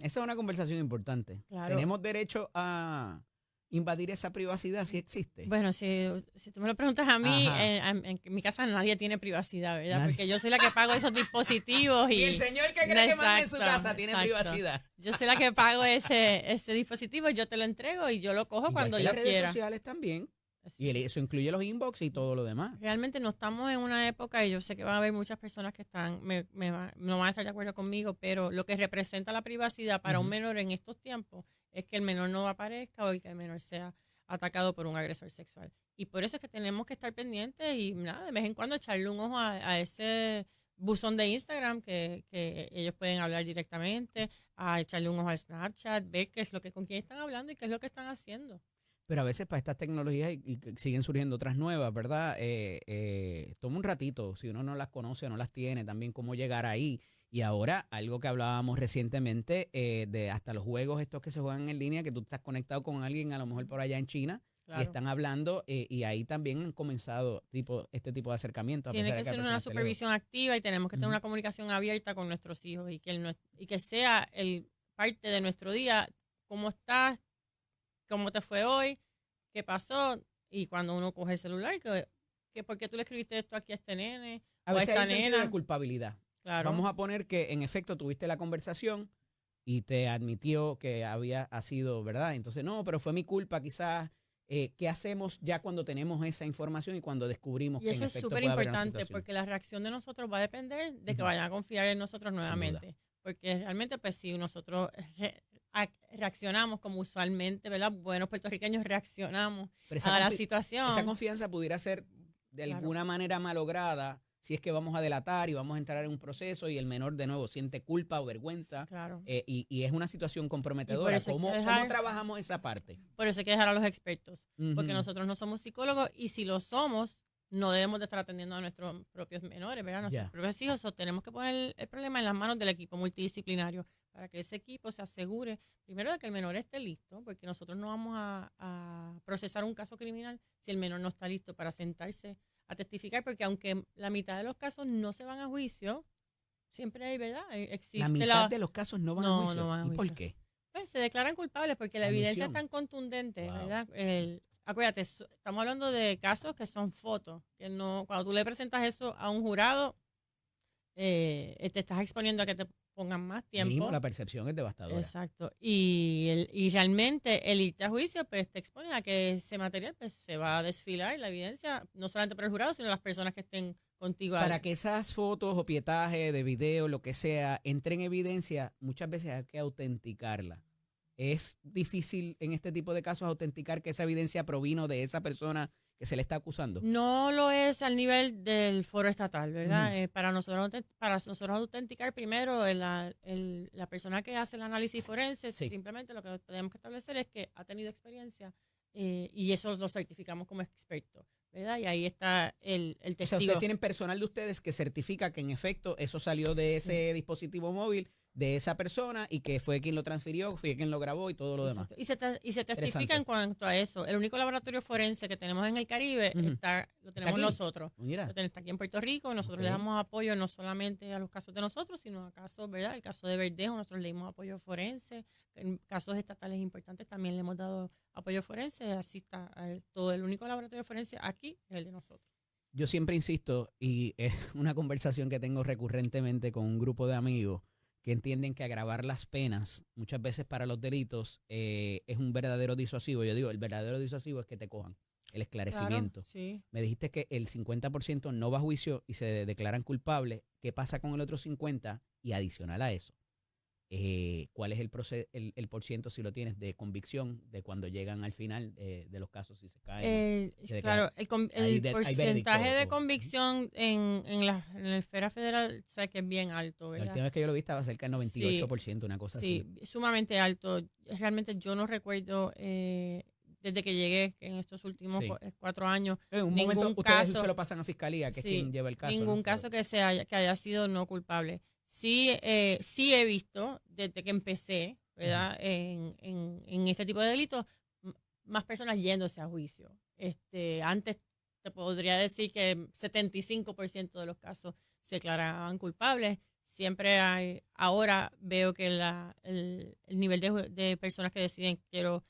Esa es una conversación importante. Claro. ¿Tenemos derecho a invadir esa privacidad si existe? Bueno, si tú me lo preguntas a mí, en mi casa nadie tiene privacidad, ¿verdad? Nadie. Porque yo soy la que pago esos dispositivos. Y el señor que cree que manda en su casa tiene privacidad. Yo soy la que pago ese dispositivo, yo te lo entrego y yo lo cojo cuando yo las redes quiera. sociales también. Así. Y eso incluye los inbox y todo lo demás. Realmente no estamos en una época, y yo sé que van a haber muchas personas que no van a estar de acuerdo conmigo, pero lo que representa la privacidad para un menor en estos tiempos es que el menor no aparezca o que el menor sea atacado por un agresor sexual. Y por eso es que tenemos que estar pendientes y nada, de vez en cuando echarle un ojo a ese buzón de Instagram que ellos pueden hablar directamente, a echarle un ojo al Snapchat, ver qué es lo que con quién están hablando y qué es lo que están haciendo. Pero a veces para estas tecnologías y siguen surgiendo otras nuevas, ¿verdad? Toma un ratito, si uno no las conoce o no las tiene, también cómo llegar ahí. Y ahora, algo que hablábamos recientemente, de hasta los juegos estos que se juegan en línea, que tú estás conectado con alguien, a lo mejor por allá en China, Claro. y están hablando, y ahí también han comenzado este tipo de acercamientos. Tiene que ser una supervisión activa y tenemos que tener una comunicación abierta con nuestros hijos y que sea parte de nuestro día. ¿Cómo estás? ¿Cómo te fue hoy? ¿Qué pasó? Y cuando uno coge el celular, ¿por qué tú le escribiste esto aquí a este nene? A o a veces esta hay un sentido nena? de culpabilidad. Claro. Vamos a poner que en efecto tuviste la conversación y te admitió que ha sido, ¿verdad? Entonces, no, pero fue mi culpa quizás. ¿Qué hacemos ya cuando tenemos esa información y cuando descubrimos que en efecto Y eso es súper puede haber una importante situación? porque la reacción de nosotros va a depender de que vayan a confiar en nosotros nuevamente. Porque realmente, pues si nosotros reaccionamos como usualmente, ¿verdad? Buenos puertorriqueños reaccionamos a la situación. Esa confianza pudiera ser de alguna manera malograda si es que vamos a delatar y vamos a entrar en un proceso y el menor de nuevo siente culpa o vergüenza. Claro. Y es una situación comprometedora. ¿Cómo trabajamos esa parte? Por eso hay que dejar a los expertos, porque nosotros no somos psicólogos y si lo somos, no debemos de estar atendiendo a nuestros propios menores, ¿verdad? Nuestros propios hijos. Tenemos que poner el problema en las manos del equipo multidisciplinario para que ese equipo se asegure, primero, de que el menor esté listo, porque nosotros no vamos a procesar un caso criminal si el menor no está listo para sentarse a testificar, porque aunque la mitad de los casos no se van a juicio, siempre hay, ¿verdad? Existe la mitad de los casos no van a juicio. No van a juicio. ¿Y por qué? Pues se declaran culpables porque la evidencia es tan contundente, ¿verdad? Acuérdate, estamos hablando de casos que son fotos, que no, cuando tú le presentas eso a un jurado, te estás exponiendo a que te pongan más tiempo. Mínimo, la percepción es devastadora. Exacto. Y realmente el irte a juicio pues te expone a que ese material pues se va a desfilar, la evidencia, no solamente por el jurado, sino las personas que estén contigo. Para que esas fotos o pietajes de video, lo que sea, entren en evidencia, muchas veces hay que autenticarla. ¿Es difícil en este tipo de casos autenticar que esa evidencia provino de esa persona que se le está acusando? No lo es al nivel del foro estatal, ¿verdad? Ujú. Para nosotros autenticar primero la persona que hace el análisis forense, Sí. simplemente lo que tenemos que establecer es que ha tenido experiencia y eso lo certificamos como experto, ¿verdad? Y ahí está el O sea, testigo. ustedes tienen personal de ustedes que certifica que en efecto eso salió de Sí. ese dispositivo móvil, de esa persona, y que fue quien lo transfirió, fue quien lo grabó y todo lo demás. Exacto. Y se testifica Interesante. en cuanto a eso. El único laboratorio forense que tenemos en el Caribe Ujú. lo tenemos aquí? nosotros. Mira. Está aquí en Puerto Rico. Nosotros Ok. le damos apoyo no solamente a los casos de nosotros, sino a casos, ¿verdad? El caso de Verdejo, nosotros le dimos apoyo forense. En casos estatales importantes también le hemos dado apoyo forense. Así está todo. El único laboratorio forense aquí es el de nosotros. Yo siempre insisto, y es una conversación que tengo recurrentemente con un grupo de amigos que entienden que agravar las penas muchas veces para los delitos es un verdadero disuasivo. Yo digo, el verdadero disuasivo es que te cojan, el esclarecimiento. Claro, sí. Me dijiste que el 50% no va a juicio y se declaran culpables. ¿Qué pasa con el otro 50%? Y adicional a eso, ¿cuál es el por ciento, si lo tienes, de convicción de cuando llegan al final de los casos, si se caen? Claro, hay el veredicto porcentaje de o- convicción en la esfera federal, o sea, que es bien alto, La ¿verdad? última vez que yo lo vi estaba cerca del 98%, una cosa Sí, así. sumamente alto. Realmente yo no recuerdo desde que llegué en estos últimos Sí. 4 años En un ningún momento ustedes caso, se lo pasan a fiscalía, que es quien lleva el caso, ningún ¿no? caso que haya sido no culpable. Sí, sí he visto desde que empecé, ¿verdad? En este tipo de delitos, más personas yéndose a juicio. Antes te podría decir que 75% de los casos se declaraban culpables. Siempre ahora veo que el nivel de personas que deciden quiero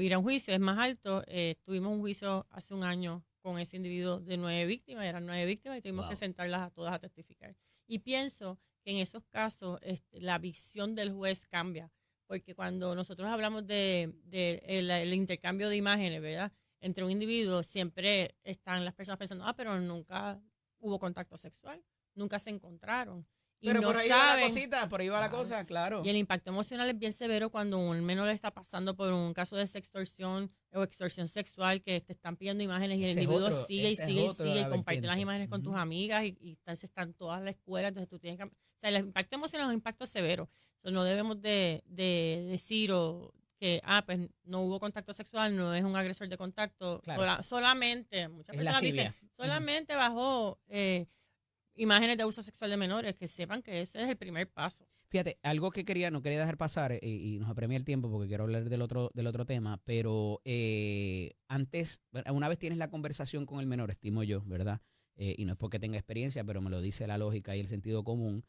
ir a un juicio es más alto. Tuvimos un juicio hace un año con ese individuo de 9 víctimas, eran 9 víctimas y tuvimos que Wow. sentarlas a todas a testificar. Y pienso que en esos casos la visión del juez cambia, porque cuando nosotros hablamos el intercambio de imágenes, ¿verdad? Entre un individuo, siempre están las personas pensando, pero nunca hubo contacto sexual, nunca se encontraron. Y Pero no por ahí va la saben. cosita, por ahí va la Claro. cosa, claro. Y el impacto emocional es bien severo cuando un menor está pasando por un caso de sextorsión o extorsión sexual, que te están pidiendo imágenes y el individuo sigue y esa es sigue y otra sigue y comparte las vertiente. imágenes con tus Ujú. amigas y entonces están todas en la escuela, entonces tú tienes que... O sea, el impacto emocional es un impacto severo. Entonces, no debemos de decir que pues no hubo contacto sexual, no es un agresor de contacto, Claro, solamente, muchas es personas dicen, lascivia. Ujú. solamente bajó imágenes de abuso sexual de menores, que sepan que ese es el primer paso. Fíjate, algo que no quería dejar pasar, y nos apremia el tiempo porque quiero hablar del otro tema, pero antes, una vez tienes la conversación con el menor, estimo yo, ¿verdad? Y no es porque tenga experiencia, pero me lo dice la lógica y el sentido común.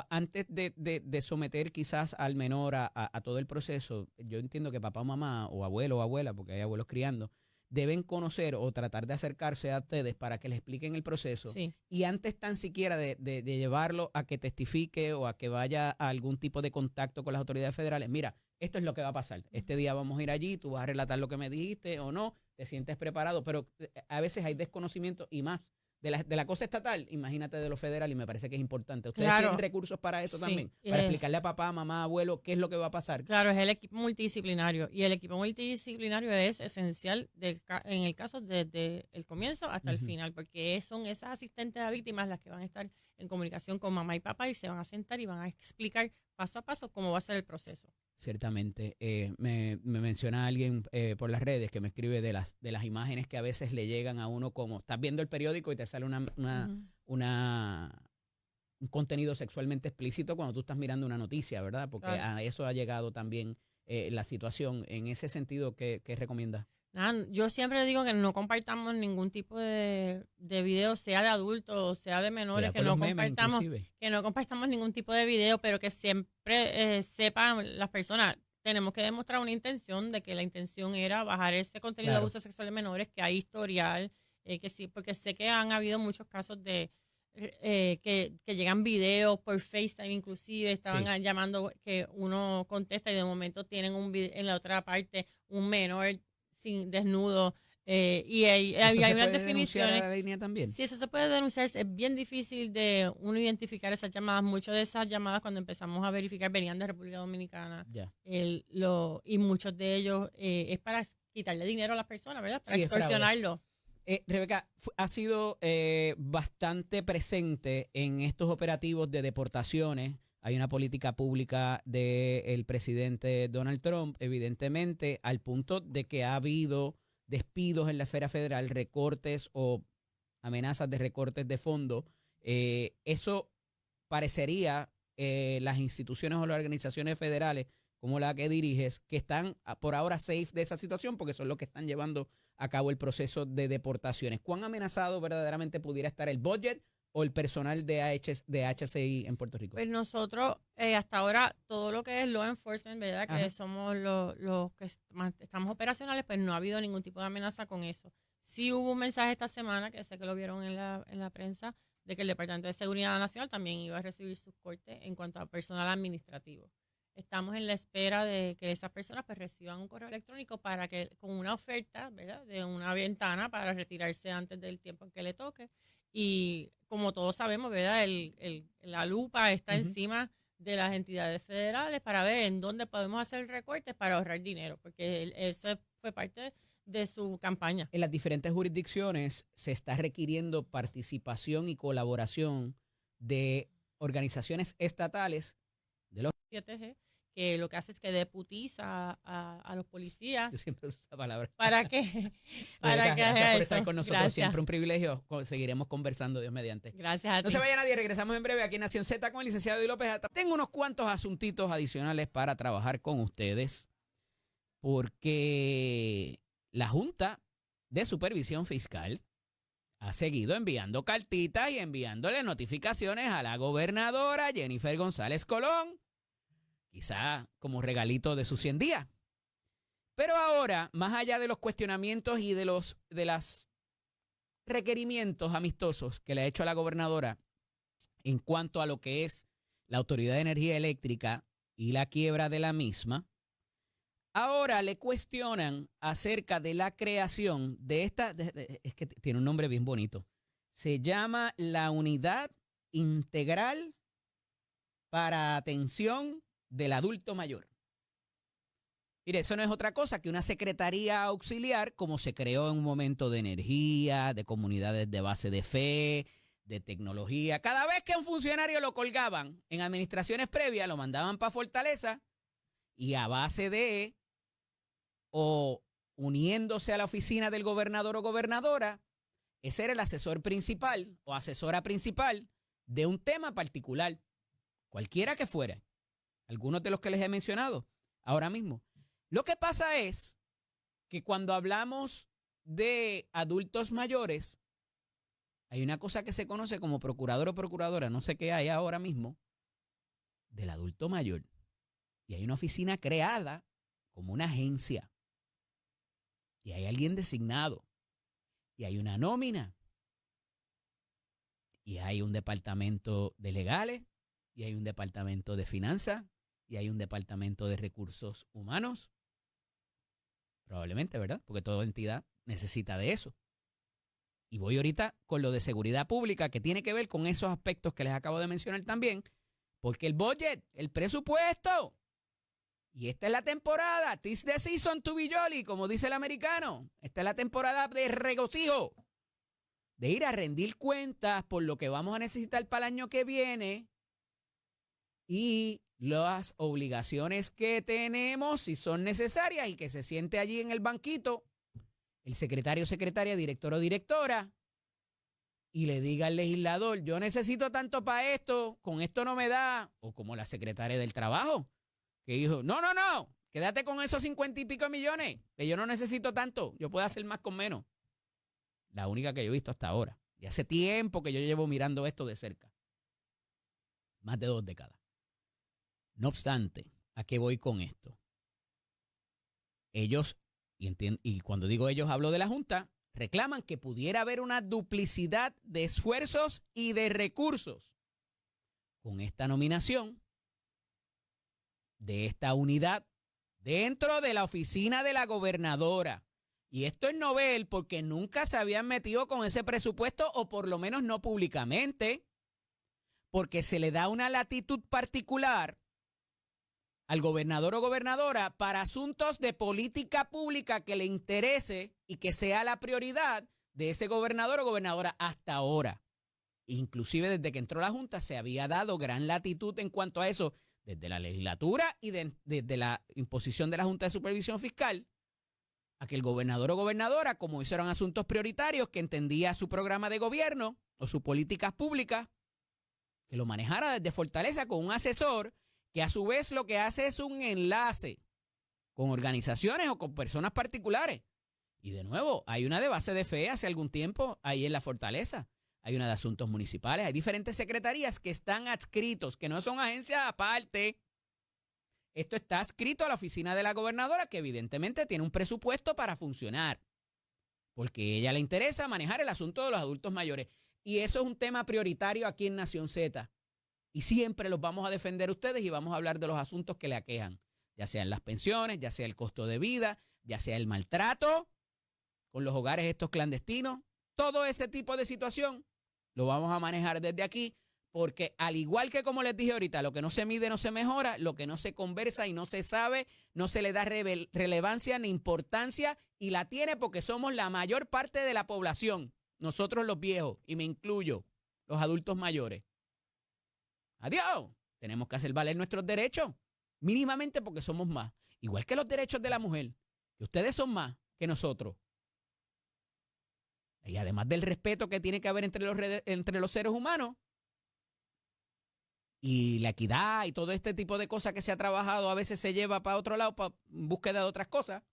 Antes de someter quizás al menor a todo el proceso, yo entiendo que papá o mamá, o abuelo o abuela, porque hay abuelos criando, deben conocer o tratar de acercarse a ustedes para que les expliquen el proceso. Sí. Y antes tan siquiera de llevarlo a que testifique o a que vaya a algún tipo de contacto con las autoridades federales, mira, esto es lo que va a pasar. Este día vamos a ir allí, tú vas a relatar lo que me dijiste o no, te sientes preparado, pero a veces hay desconocimiento y más. De la cosa estatal, imagínate de lo federal, y me parece que es importante. ¿Ustedes Claro. tienen recursos para eso Sí. también? Para explicarle a papá, mamá, abuelo qué es lo que va a pasar. Claro, es el equipo multidisciplinario y el equipo multidisciplinario es esencial en el caso desde el comienzo hasta el final, porque son esas asistentes a víctimas las que van a estar en comunicación con mamá y papá y se van a sentar y van a explicar paso a paso cómo va a ser el proceso. Ciertamente. Me menciona alguien por las redes que me escribe de las imágenes que a veces le llegan a uno, como estás viendo el periódico y te sale un contenido sexualmente explícito cuando tú estás mirando una noticia, ¿verdad? Porque Claro. a eso ha llegado también la situación. En ese sentido, ¿qué recomiendas? Nada, yo siempre digo que no compartamos ningún tipo de video, sea de adultos o sea de menores, Cuidado con los memes, inclusive. que no compartamos ningún tipo de video, pero que siempre sepan las personas, tenemos que demostrar una intención de que la intención era bajar ese contenido de Claro. abuso sexual de menores, que hay historial, que sí, porque sé que han habido muchos casos de que llegan videos por FaceTime, inclusive estaban Sí. llamando que uno contesta y de momento tienen en la otra parte un menor sin desnudo Y hay ¿Eso se unas puede denunciar a definiciones. la línea también? Si eso se puede denunciar, es bien difícil de uno identificar esas llamadas. Muchas de esas llamadas, cuando empezamos a verificar, venían de República Dominicana. Ya. Y muchos de ellos es para quitarle dinero a las personas, ¿verdad? Para Sí, es fraude. extorsionarlo. Rebeca, ha sido bastante presente en estos operativos de deportaciones. Hay una política pública del presidente Donald Trump, evidentemente, al punto de que ha habido despidos en la esfera federal, recortes o amenazas de recortes de fondos. Eso parecería las instituciones o las organizaciones federales, como la que diriges, que están por ahora safe de esa situación porque son los que están llevando a cabo el proceso de deportaciones. ¿Cuán amenazado verdaderamente pudiera estar el budget o el personal de HCI en Puerto Rico? Pues nosotros, hasta ahora, todo lo que es law enforcement, ¿verdad? Ajá. Que somos los que estamos operacionales, pues no ha habido ningún tipo de amenaza con eso. Sí hubo un mensaje esta semana, que sé que lo vieron en la prensa, de que el Departamento de Seguridad Nacional también iba a recibir sus cortes en cuanto a personal administrativo. Estamos en la espera de que esas personas pues reciban un correo electrónico para que con una oferta, ¿verdad? De una ventana para retirarse antes del tiempo en que le toque. Y como todos sabemos, ¿verdad? La lupa está encima de las entidades federales para ver en dónde podemos hacer recortes para ahorrar dinero, porque ese fue parte de su campaña. En las diferentes jurisdicciones se está requiriendo participación y colaboración de organizaciones estatales de los 7G, que lo que hace es que deputiza a los policías. Yo siempre uso esa palabra. ¿Para qué? Para que gracias haga por eso. estar con nosotros. Gracias. Siempre un privilegio. Seguiremos conversando, Dios mediante. Gracias a ti. No se vaya nadie, regresamos en breve aquí en Nación Z con el licenciado Eddie López. Tengo unos cuantos asuntitos adicionales para trabajar con ustedes, porque la Junta de Supervisión Fiscal ha seguido enviando cartitas y enviándole notificaciones a la gobernadora Jennifer González Colón, quizá como regalito de sus 100 días. Pero ahora, más allá de los cuestionamientos y de los requerimientos amistosos que le ha hecho a la gobernadora en cuanto a lo que es la Autoridad de Energía Eléctrica y la quiebra de la misma, ahora le cuestionan acerca de la creación de esta, es que tiene un nombre bien bonito, se llama la Unidad Integral para Atención del Adulto Mayor. Mire, eso no es otra cosa que una secretaría auxiliar como se creó en un momento de energía, de comunidades de base de fe, de tecnología. Cada vez que un funcionario lo colgaban en administraciones previas, lo mandaban para Fortaleza y a base de o uniéndose a la oficina del gobernador o gobernadora, ese era el asesor principal o asesora principal de un tema particular, cualquiera que fuera. Algunos de los que les he mencionado ahora mismo. Lo que pasa es que cuando hablamos de adultos mayores, hay una cosa que se conoce como procurador o procuradora, no sé qué hay ahora mismo, del adulto mayor. Y hay una oficina creada como una agencia. Y hay alguien designado. Y hay una nómina. Y hay un departamento de legales. Y hay un departamento de finanzas. Y hay un departamento de recursos humanos. Probablemente, ¿verdad? Porque toda entidad necesita de eso. Y voy ahorita con lo de seguridad pública, que tiene que ver con esos aspectos que les acabo de mencionar también, porque el budget, el presupuesto, y esta es la temporada, 'tis the season to be jolly, como dice el americano. Esta es la temporada de regocijo, de ir a rendir cuentas por lo que vamos a necesitar para el año que viene y las obligaciones que tenemos, si son necesarias, y que se siente allí en el banquito el secretario, secretaria, director o directora, y le diga al legislador, yo necesito tanto para esto, con esto no me da, o como la secretaria del trabajo, que dijo, no, quédate con esos 50 y pico millones, que yo no necesito tanto, yo puedo hacer más con menos. La única que yo he visto hasta ahora. Y hace tiempo que yo llevo mirando esto de cerca. Más de 2 décadas. No obstante, ¿a qué voy con esto? Ellos, y cuando digo ellos hablo de la Junta, reclaman que pudiera haber una duplicidad de esfuerzos y de recursos con esta nominación de esta unidad dentro de la oficina de la gobernadora. Y esto es novel porque nunca se habían metido con ese presupuesto, o por lo menos no públicamente, porque se le da una latitud particular al gobernador o gobernadora para asuntos de política pública que le interese y que sea la prioridad de ese gobernador o gobernadora hasta ahora. Inclusive desde que entró la Junta se había dado gran latitud en cuanto a eso, desde la legislatura y desde la imposición de la Junta de Supervisión Fiscal, a que el gobernador o gobernadora, como esos eran asuntos prioritarios, que entendía su programa de gobierno o sus políticas públicas, que lo manejara desde Fortaleza con un asesor que a su vez lo que hace es un enlace con organizaciones o con personas particulares. Y de nuevo, hay una de base de fe hace algún tiempo ahí en la Fortaleza. Hay una de asuntos municipales, hay diferentes secretarías que están adscritos, que no son agencias aparte. Esto está adscrito a la oficina de la gobernadora, que evidentemente tiene un presupuesto para funcionar, porque a ella le interesa manejar el asunto de los adultos mayores. Y eso es un tema prioritario aquí en Nación Z. Y siempre los vamos a defender a ustedes y vamos a hablar de los asuntos que le aquejan, ya sean las pensiones, ya sea el costo de vida, ya sea el maltrato con los hogares estos clandestinos. Todo ese tipo de situación lo vamos a manejar desde aquí, porque al igual que como les dije ahorita, lo que no se mide no se mejora, lo que no se conversa y no se sabe, no se le da relevancia ni importancia, y la tiene porque somos la mayor parte de la población, nosotros los viejos, y me incluyo, los adultos mayores. Adiós. Tenemos que hacer valer nuestros derechos, mínimamente porque somos más. Igual que los derechos de la mujer, que ustedes son más que nosotros. Y además del respeto que tiene que haber entre los seres humanos y la equidad y todo este tipo de cosas que se ha trabajado, a veces se lleva para otro lado, para búsqueda de otras cosas.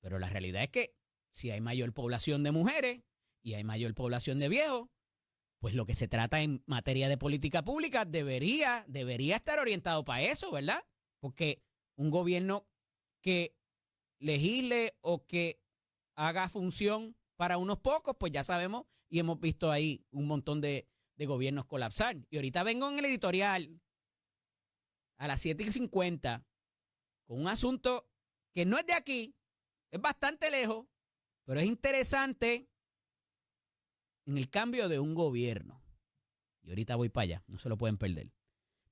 Pero la realidad es que si hay mayor población de mujeres y hay mayor población de viejos, pues lo que se trata en materia de política pública debería estar orientado para eso, ¿verdad? Porque un gobierno que legisle o que haga función para unos pocos, pues ya sabemos y hemos visto ahí un montón de gobiernos colapsar. Y ahorita vengo en el editorial a las 7:50 con un asunto que no es de aquí, es bastante lejos, pero es interesante en el cambio de un gobierno. Y ahorita voy para allá, no se lo pueden perder.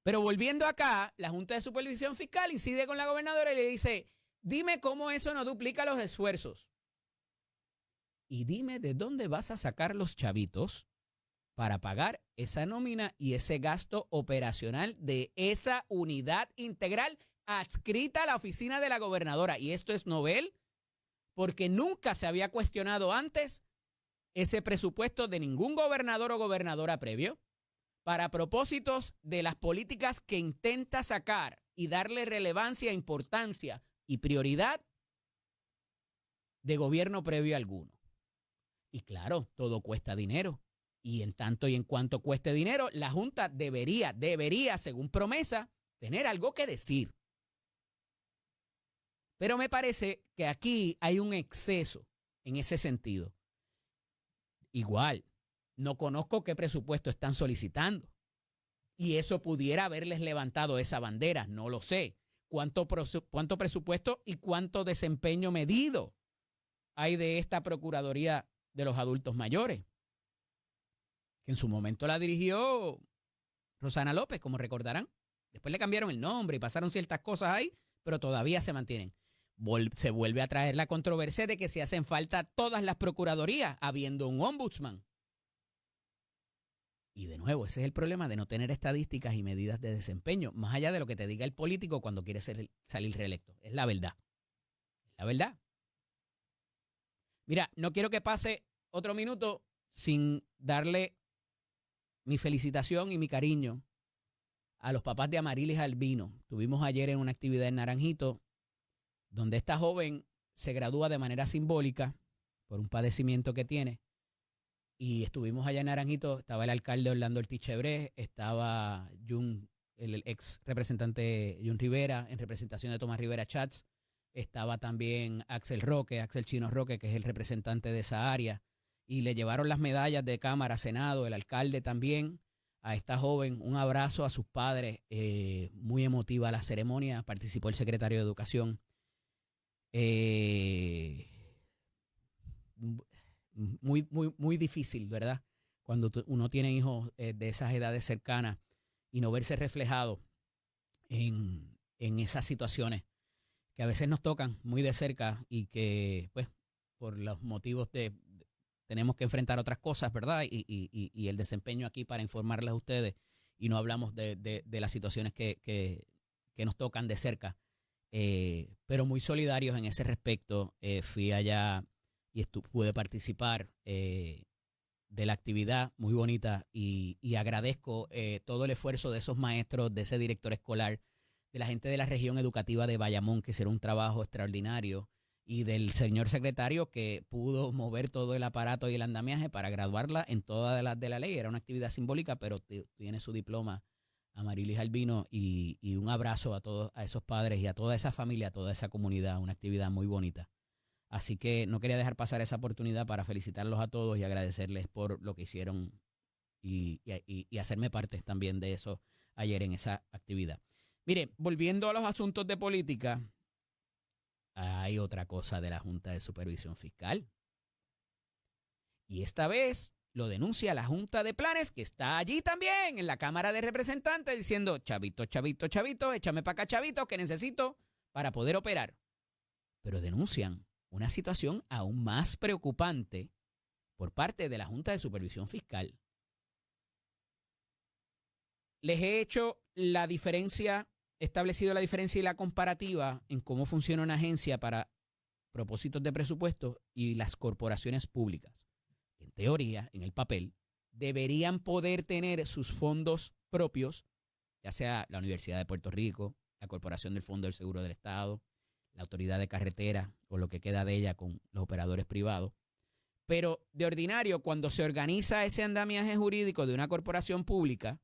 Pero volviendo acá, la Junta de Supervisión Fiscal incide con la gobernadora y le dice, dime cómo eso no duplica los esfuerzos. Y dime de dónde vas a sacar los chavitos para pagar esa nómina y ese gasto operacional de esa unidad integral adscrita a la oficina de la gobernadora. Y esto es novel porque nunca se había cuestionado antes ese presupuesto de ningún gobernador o gobernadora previo para propósitos de las políticas que intenta sacar y darle relevancia, importancia y prioridad de gobierno previo alguno. Y claro, todo cuesta dinero. Y en tanto y en cuanto cueste dinero, la Junta debería, según promesa, tener algo que decir. Pero me parece que aquí hay un exceso en ese sentido. Igual, no conozco qué presupuesto están solicitando. Y eso pudiera haberles levantado esa bandera, no lo sé. ¿Cuánto presupuesto y cuánto desempeño medido hay de esta Procuraduría de los Adultos Mayores? Que en su momento la dirigió Rosana López, como recordarán. Después le cambiaron el nombre y pasaron ciertas cosas ahí, pero todavía se mantienen. Se vuelve a traer la controversia de que si hacen falta todas las procuradurías, habiendo un ombudsman. Y de nuevo, ese es el problema de no tener estadísticas y medidas de desempeño, más allá de lo que te diga el político cuando quiere salir reelecto. Es la verdad. Es la verdad. Mira, no quiero que pase otro minuto sin darle mi felicitación y mi cariño a los papás de Amarilis Albino. Tuvimos ayer en una actividad en Naranjito, donde esta joven se gradúa de manera simbólica por un padecimiento que tiene. Y estuvimos allá en Naranjito, estaba el alcalde Orlando Ortiz Chebré, estaba el ex representante Jun Rivera, en representación de Tomás Rivera Chats, estaba también Axel Chino Roque, que es el representante de esa área, y le llevaron las medallas de Cámara, Senado, el alcalde también, a esta joven, un abrazo a sus padres, muy emotiva la ceremonia, participó el secretario de Educación. muy difícil, ¿verdad? Cuando uno tiene hijos de esas edades cercanas y no verse reflejado en esas situaciones que a veces nos tocan muy de cerca y que, pues, por los motivos tenemos que enfrentar otras cosas, ¿verdad? Y el desempeño aquí para informarles a ustedes y no hablamos de las situaciones que nos tocan de cerca. Pero muy solidarios en ese respecto. Fui allá y pude participar de la actividad, muy bonita, y agradezco todo el esfuerzo de esos maestros, de ese director escolar, de la gente de la región educativa de Bayamón, que hicieron un trabajo extraordinario, y del señor secretario que pudo mover todo el aparato y el andamiaje para graduarla en toda de la ley. Era una actividad simbólica, pero tiene su diploma a Marilis Albino, y un abrazo a esos padres y a toda esa familia, a toda esa comunidad, una actividad muy bonita. Así que no quería dejar pasar esa oportunidad para felicitarlos a todos y agradecerles por lo que hicieron y hacerme parte también de eso ayer en esa actividad. Mire, volviendo a los asuntos de política, hay otra cosa de la Junta de Supervisión Fiscal. Y esta vez lo denuncia la Junta de Planes, que está allí también en la Cámara de Representantes diciendo, chavito, chavito, chavito, échame para acá, chavito, que necesito para poder operar. Pero denuncian una situación aún más preocupante por parte de la Junta de Supervisión Fiscal. Les he hecho la diferencia, establecido la diferencia y la comparativa en cómo funciona una agencia para propósitos de presupuesto y las corporaciones públicas. En teoría, en el papel, deberían poder tener sus fondos propios, ya sea la Universidad de Puerto Rico, la Corporación del Fondo del Seguro del Estado, la Autoridad de Carretera o lo que queda de ella con los operadores privados. Pero de ordinario, cuando se organiza ese andamiaje jurídico de una corporación pública,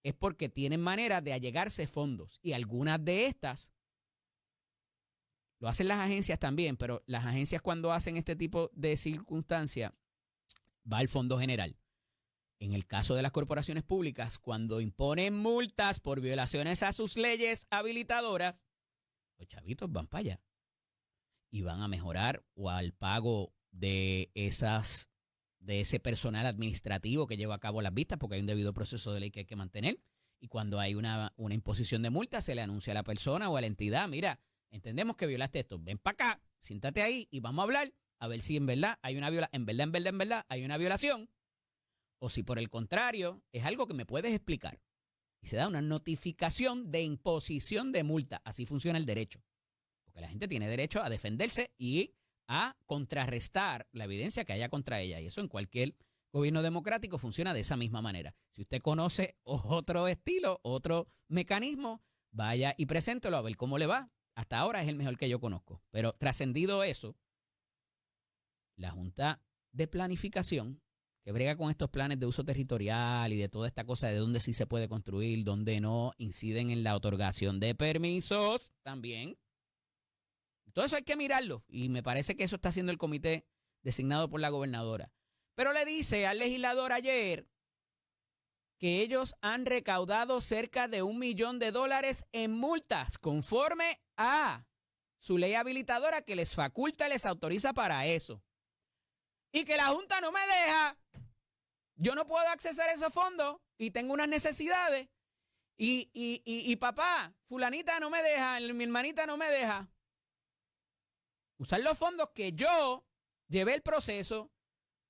es porque tienen manera de allegarse fondos. Y algunas de estas lo hacen las agencias también, pero las agencias cuando hacen este tipo de circunstancias va al Fondo General. En el caso de las corporaciones públicas, cuando imponen multas por violaciones a sus leyes habilitadoras, los chavitos van para allá y van a mejorar o al pago de ese personal administrativo que lleva a cabo las vistas, porque hay un debido proceso de ley que hay que mantener. Y cuando hay una imposición de multa, se le anuncia a la persona o a la entidad, mira, entendemos que violaste esto, ven para acá, siéntate ahí y vamos a hablar a ver si en verdad hay una en verdad hay una violación, o si por el contrario es algo que me puedes explicar. Y se da una notificación de imposición de multa. Así funciona el derecho. Porque la gente tiene derecho a defenderse y a contrarrestar la evidencia que haya contra ella. Y eso en cualquier gobierno democrático funciona de esa misma manera. Si usted conoce otro estilo, otro mecanismo, vaya y preséntelo a ver cómo le va. Hasta ahora es el mejor que yo conozco. Pero trascendido eso, la Junta de Planificación, que brega con estos planes de uso territorial y de toda esta cosa de dónde sí se puede construir, dónde no, inciden en la otorgación de permisos también. Todo eso hay que mirarlo y me parece que eso está haciendo el comité designado por la gobernadora. Pero le dice al legislador ayer que ellos han recaudado cerca de $1 millón en multas conforme a su ley habilitadora que les faculta, les autoriza para eso. Y que la Junta no me deja. Yo no puedo accesar a esos fondos y tengo unas necesidades. Y papá, fulanita no me deja, mi hermanita no me deja. Usar los fondos que yo llevé el proceso,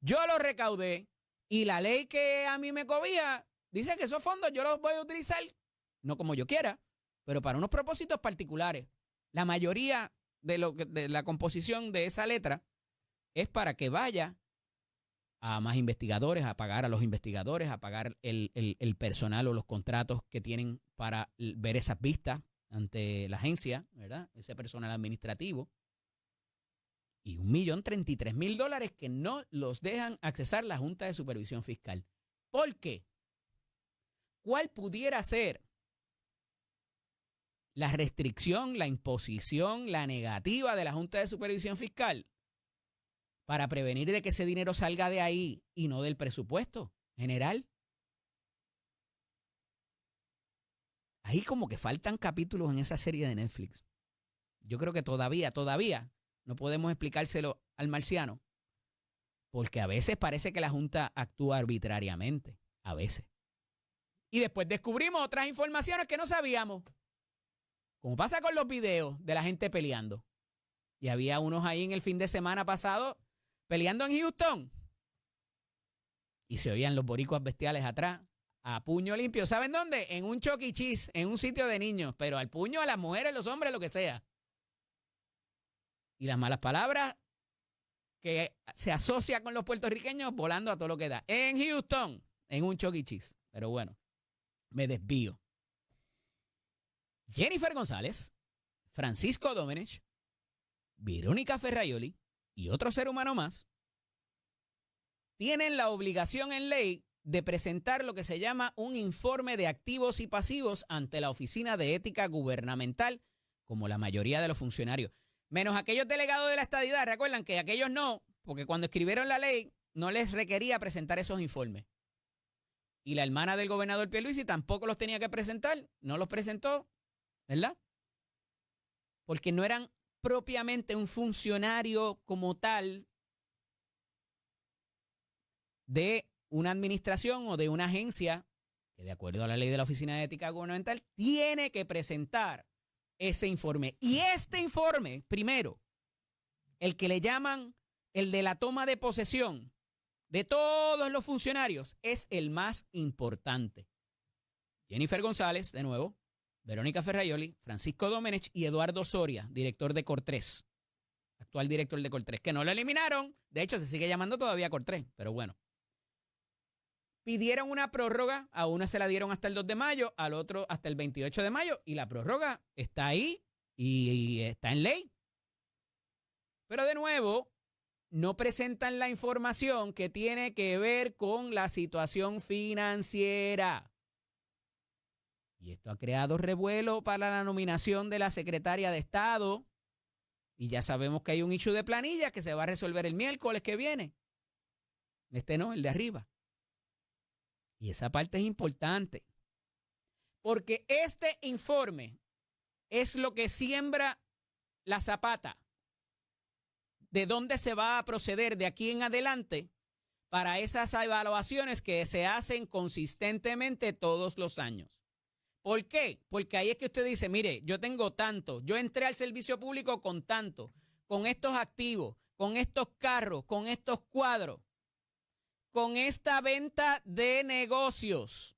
yo los recaudé y la ley que a mí me cobija dice que esos fondos yo los voy a utilizar, no como yo quiera, pero para unos propósitos particulares. La mayoría de la composición de esa letra es para que vaya a más investigadores, a pagar a los investigadores, a pagar el personal o los contratos que tienen para ver esas vistas ante la agencia, ¿verdad? Ese personal administrativo. Y $1.033.000 que no los dejan accesar la Junta de Supervisión Fiscal. ¿Por qué? ¿Cuál pudiera ser la restricción, la imposición, la negativa de la Junta de Supervisión Fiscal para prevenir de que ese dinero salga de ahí y no del presupuesto general? Ahí como que faltan capítulos en esa serie de Netflix. Yo creo que todavía no podemos explicárselo al marciano, porque a veces parece que la Junta actúa arbitrariamente, a veces. Y después descubrimos otras informaciones que no sabíamos, como pasa con los videos de la gente peleando. Y había unos ahí en el fin de semana pasado peleando en Houston. Y se oían los boricuas bestiales atrás, a puño limpio. ¿Saben dónde? En un Chuck E. Cheese, en un sitio de niños. Pero al puño a las mujeres, los hombres, lo que sea. Y las malas palabras que se asocia con los puertorriqueños volando a todo lo que da. En Houston, en un Chuck E. Cheese. Pero bueno, me desvío. Jennifer González, Francisco Domenech, Verónica Ferraioli y otro ser humano más tienen la obligación en ley de presentar lo que se llama un informe de activos y pasivos ante la Oficina de Ética Gubernamental, como la mayoría de los funcionarios. Menos aquellos delegados de la estadidad. Recuerdan que aquellos no, porque cuando escribieron la ley no les requería presentar esos informes. Y la hermana del gobernador Pierluisi tampoco los tenía que presentar, no los presentó, ¿verdad? Porque no eran propiamente un funcionario como tal de una administración o de una agencia que, de acuerdo a la ley de la Oficina de Ética Gubernamental, tiene que presentar ese informe. Y este informe, primero, el que le llaman el de la toma de posesión de todos los funcionarios, es el más importante. Jennifer González, de nuevo, Verónica Ferraioli, Francisco Domenech y Eduardo Soria, director de Cortres, actual director de Cortres, que no lo eliminaron. De hecho, se sigue llamando todavía Cortres, pero bueno. Pidieron una prórroga, a una se la dieron hasta el 2 de mayo, al otro hasta el 28 de mayo, y la prórroga está ahí y está en ley. Pero de nuevo, no presentan la información que tiene que ver con la situación financiera. Y esto ha creado revuelo para la nominación de la secretaria de Estado. Y ya sabemos que hay un issue de planilla que se va a resolver el miércoles que viene. Este no, el de arriba. Y esa parte es importante. Porque este informe es lo que siembra la zapata de dónde se va a proceder de aquí en adelante para esas evaluaciones que se hacen consistentemente todos los años. ¿Por qué? Porque ahí es que usted dice, mire, yo tengo tanto, yo entré al servicio público con tanto, con estos activos, con estos carros, con estos cuadros, con esta venta de negocios.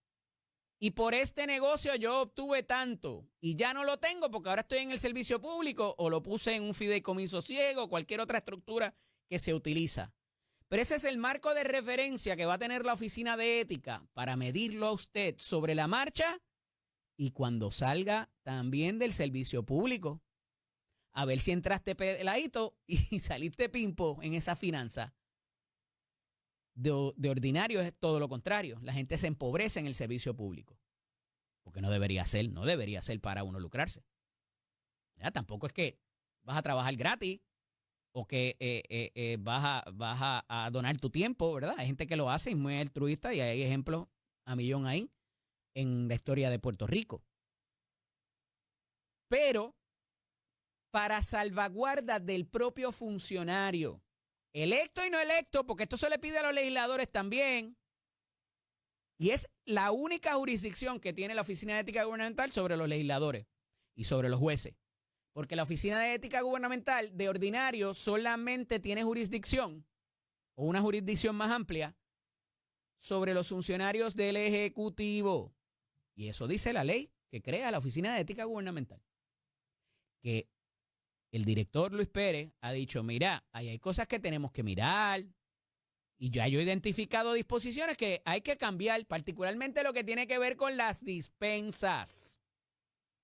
Y por este negocio yo obtuve tanto y ya no lo tengo porque ahora estoy en el servicio público o lo puse en un fideicomiso ciego o cualquier otra estructura que se utiliza. Pero ese es el marco de referencia que va a tener la Oficina de Ética para medirlo a usted sobre la marcha y cuando salga también del servicio público. A ver si entraste peladito y saliste pimpo en esa finanza. De ordinario es todo lo contrario. La gente se empobrece en el servicio público. Porque no debería ser para uno lucrarse. Ya, tampoco es que vas a trabajar gratis o que vas a donar tu tiempo, ¿verdad? Hay gente que lo hace y es muy altruista y hay ejemplos a millón ahí en la historia de Puerto Rico. Pero para salvaguarda del propio funcionario, electo y no electo, porque esto se le pide a los legisladores también, y es la única jurisdicción que tiene la Oficina de Ética Gubernamental sobre los legisladores y sobre los jueces. Porque la Oficina de Ética Gubernamental de ordinario solamente tiene jurisdicción, o una jurisdicción más amplia, sobre los funcionarios del Ejecutivo. Y eso dice la ley que crea la Oficina de Ética Gubernamental. Que el director Luis Pérez ha dicho, mira, ahí hay cosas que tenemos que mirar y ya yo he identificado disposiciones que hay que cambiar, particularmente lo que tiene que ver con las dispensas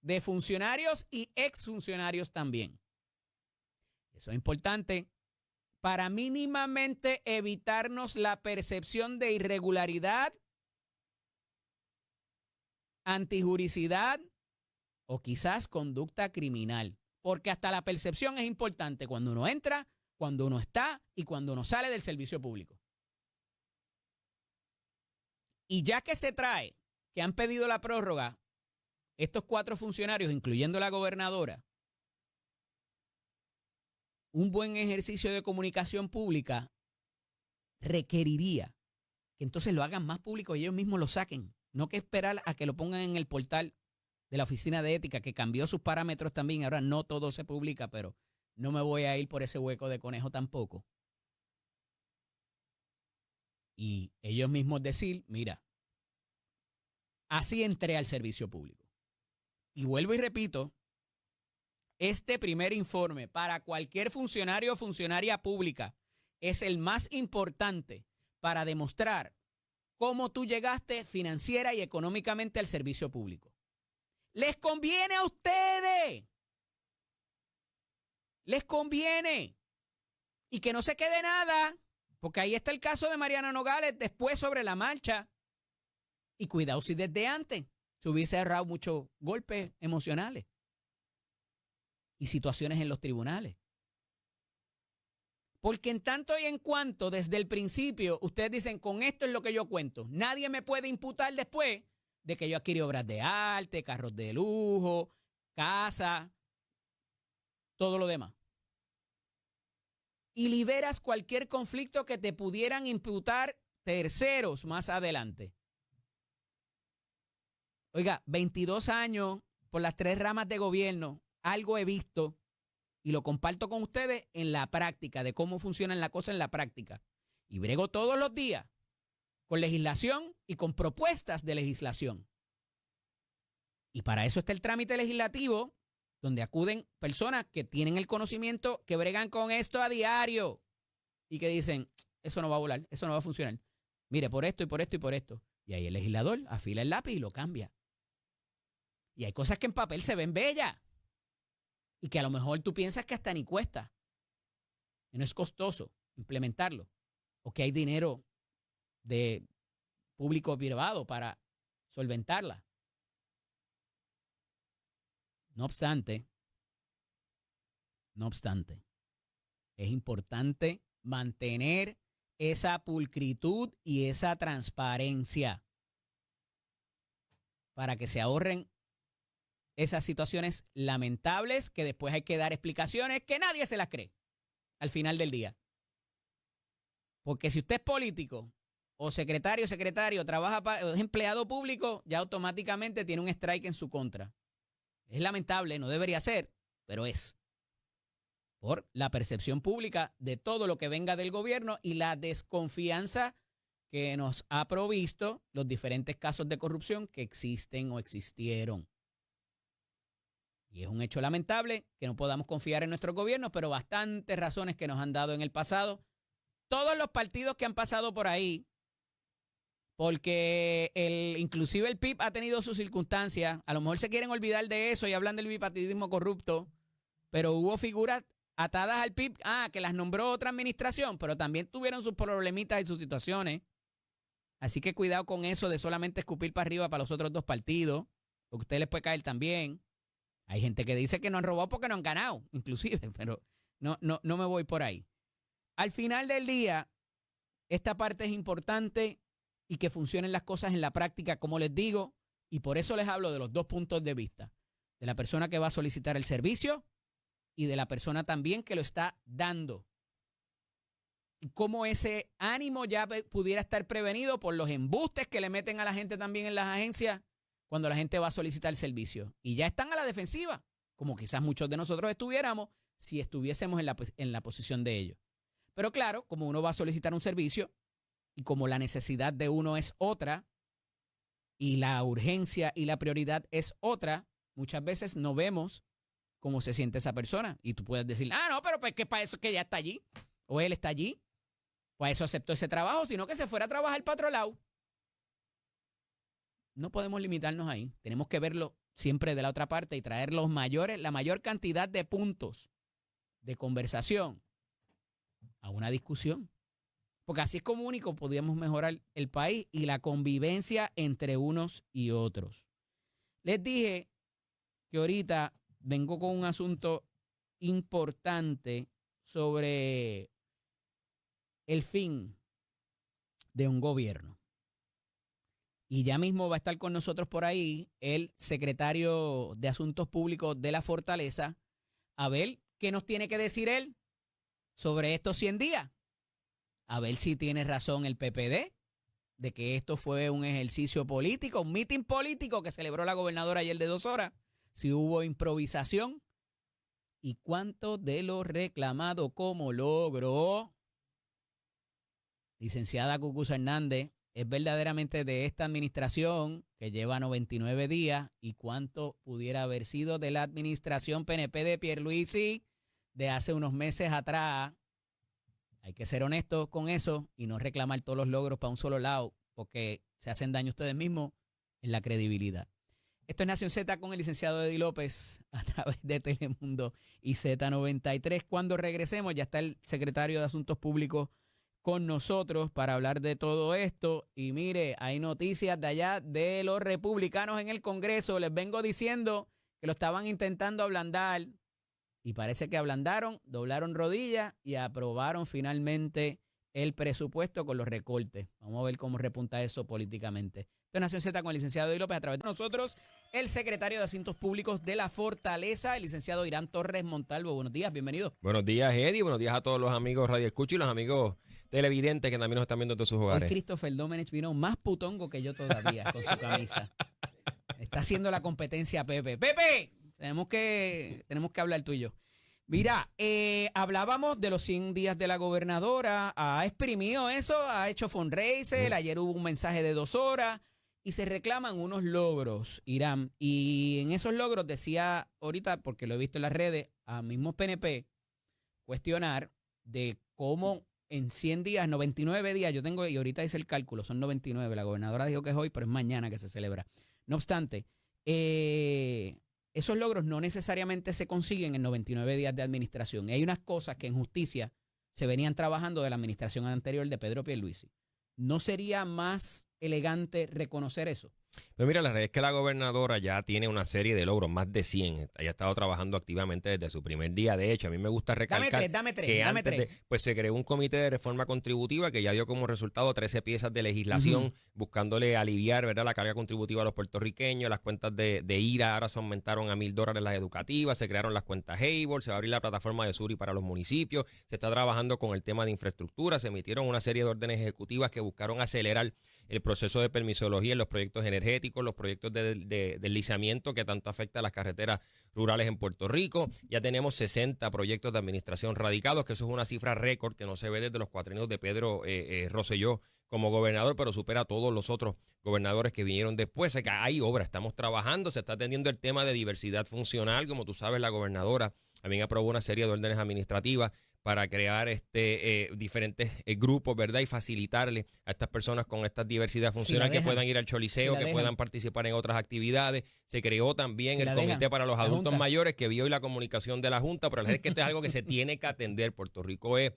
de funcionarios y exfuncionarios también. Eso es importante para mínimamente evitarnos la percepción de irregularidad, antijuricidad o quizás conducta criminal. Porque hasta la percepción es importante cuando uno entra, cuando uno está y cuando uno sale del servicio público. Y ya que se trae, que han pedido la prórroga, estos 4 funcionarios, incluyendo la gobernadora, un buen ejercicio de comunicación pública requeriría que entonces lo hagan más público y ellos mismos lo saquen, no que esperar a que lo pongan en el portal de la Oficina de Ética, que cambió sus parámetros también. Ahora no todo se publica, pero no me voy a ir por ese hueco de conejo tampoco. Y ellos mismos decir, mira, así entré al servicio público. Y vuelvo y repito, este primer informe para cualquier funcionario o funcionaria pública es el más importante para demostrar cómo tú llegaste financiera y económicamente al servicio público. Les conviene a ustedes. Les conviene. Y que no se quede nada, porque ahí está el caso de Mariana Nogales después sobre la marcha. Y cuidado si desde antes se hubiese ahorrado muchos golpes emocionales y situaciones en los tribunales. Porque en tanto y en cuanto desde el principio ustedes dicen, con esto es lo que yo cuento, nadie me puede imputar después de que yo adquirí obras de arte, carros de lujo, casa, todo lo demás. Y liberas cualquier conflicto que te pudieran imputar terceros más adelante. Oiga, 22 años por las 3 ramas de gobierno, algo he visto y lo comparto con ustedes en la práctica, de cómo funcionan las cosas en la práctica. Y brego todos los días con legislación y con propuestas de legislación. Y para eso está el trámite legislativo, donde acuden personas que tienen el conocimiento, que bregan con esto a diario y que dicen, eso no va a volar, eso no va a funcionar. Mire, por esto y por esto y por esto. Y ahí el legislador afila el lápiz y lo cambia. Y hay cosas que en papel se ven bellas y que a lo mejor tú piensas que hasta ni cuesta. Y no es costoso implementarlo. O que hay dinero de público o privado para solventarla. No obstante, es importante mantener esa pulcritud y esa transparencia para que se ahorren esas situaciones lamentables que después hay que dar explicaciones que nadie se las cree al final del día. Porque si usted es político o secretario, es empleado público, ya automáticamente tiene un strike en su contra. Es lamentable, no debería ser, pero es. Por la percepción pública de todo lo que venga del gobierno y la desconfianza que nos ha provisto los diferentes casos de corrupción que existen o existieron. Y es un hecho lamentable que no podamos confiar en nuestro gobierno, pero bastantes razones que nos han dado en el pasado. Todos los partidos que han pasado por ahí, porque inclusive el PIB ha tenido sus circunstancias, a lo mejor se quieren olvidar de eso y hablan del bipartidismo corrupto, pero hubo figuras atadas al PIB, que las nombró otra administración, pero también tuvieron sus problemitas y sus situaciones. Así que cuidado con eso de solamente escupir para arriba para los otros dos partidos, porque a ustedes les puede caer también. Hay gente que dice que no han robado porque no han ganado, inclusive, pero no me voy por ahí. Al final del día, esta parte es importante y que funcionen las cosas en la práctica, como les digo, y por eso les hablo de los 2 puntos de vista, de la persona que va a solicitar el servicio y de la persona también que lo está dando. Y cómo ese ánimo ya pudiera estar prevenido por los embustes que le meten a la gente también en las agencias cuando la gente va a solicitar el servicio. Y ya están a la defensiva, como quizás muchos de nosotros estuviéramos si estuviésemos en la posición de ellos. Pero claro, como uno va a solicitar un servicio y como la necesidad de uno es otra y la urgencia y la prioridad es otra, muchas veces no vemos cómo se siente esa persona. Y tú puedes decir, no, pero pues que para eso es que ella está allí o él está allí. Para eso aceptó ese trabajo, sino que se fuera a trabajar para otro lado. No podemos limitarnos ahí. Tenemos que verlo siempre de la otra parte y traer la mayor cantidad de puntos de conversación a una discusión. Porque así es como único podríamos mejorar el país y la convivencia entre unos y otros. Les dije que ahorita vengo con un asunto importante sobre el fin de un gobierno. Y ya mismo va a estar con nosotros por ahí el secretario de Asuntos Públicos de la Fortaleza, a ver qué nos tiene que decir él sobre estos 100 días. a ver si tiene razón el PPD, de que esto fue un ejercicio político, un mitin político que celebró la gobernadora ayer de 2 horas, si hubo improvisación y cuánto de lo reclamado como logro. Licenciada Cucuza Hernández, ¿es verdaderamente de esta administración que lleva 99 días y cuánto pudiera haber sido de la administración PNP de Pierluisi de hace unos meses atrás? Hay que ser honestos con eso y no reclamar todos los logros para un solo lado, porque se hacen daño ustedes mismos en la credibilidad. Esto es Nación Z con el licenciado Eddie López a través de Telemundo y Z93. Cuando regresemos ya está el secretario de Asuntos Públicos con nosotros para hablar de todo esto. Y mire, hay noticias de allá de los republicanos en el Congreso. Les vengo diciendo que lo estaban intentando ablandar y parece que ablandaron, doblaron rodillas y aprobaron finalmente el presupuesto con los recortes. Vamos a ver cómo repunta eso políticamente. Esto es Nación Z con el licenciado Eddie López. A través de nosotros, el secretario de Asuntos Públicos de la Fortaleza, el licenciado Irán Torres Montalvo. Buenos días, bienvenido. Buenos días, Eddie. Buenos días a todos los amigos Radio Escucha y los amigos televidentes que también nos están viendo de sus hogares. Hoy Christopher Domenech vino más putongo que yo todavía con su camisa. Está haciendo la competencia a Pepe. ¡Pepe! Tenemos que hablar tú y yo. Mira, hablábamos de los 100 días de la gobernadora. Ha exprimido eso, ha hecho fundraiser. Ayer hubo un mensaje de 2 horas y se reclaman unos logros, Irán. Y en esos logros decía ahorita, porque lo he visto en las redes, a mismos PNP cuestionar de cómo en 100 días, 99 días, yo tengo, y ahorita hice el cálculo, son 99. La gobernadora dijo que es hoy, pero es mañana que se celebra. No obstante, esos logros no necesariamente se consiguen en 99 días de administración. Y hay unas cosas que en justicia se venían trabajando de la administración anterior de Pedro Pierluisi. ¿No sería más elegante reconocer eso? Pues mira, la realidad es que la gobernadora ya tiene una serie de logros, más de 100. Ella ha estado trabajando activamente desde su primer día. De hecho, a mí me gusta recalcar dame tres. pues se creó un comité de reforma contributiva que ya dio como resultado 13 piezas de legislación buscándole aliviar, ¿verdad?, la carga contributiva a los puertorriqueños. Las cuentas de IRA ahora se aumentaron a $1,000 las educativas. Se crearon las cuentas Able. Se va a abrir la plataforma de Suri para los municipios. Se está trabajando con el tema de infraestructura. Se emitieron una serie de órdenes ejecutivas que buscaron acelerar el proceso de permisología en los proyectos energéticos, los proyectos de deslizamiento que tanto afecta a las carreteras rurales en Puerto Rico. Ya tenemos 60 proyectos de administración radicados, que eso es una cifra récord que no se ve desde los cuatrienios de Pedro Rosselló como gobernador, pero supera a todos los otros gobernadores que vinieron después. O sea, que hay obra, estamos trabajando, se está atendiendo el tema de diversidad funcional. Como tú sabes, la gobernadora también aprobó una serie de órdenes administrativas para crear diferentes grupos, ¿verdad? Y facilitarle a estas personas con esta diversidad funcional que puedan ir al Choliseo, que puedan participar en otras actividades. Se creó también el comité para los adultos mayores, que vio hoy la comunicación de la Junta, pero la verdad es que esto es algo que se tiene que atender. Puerto Rico es,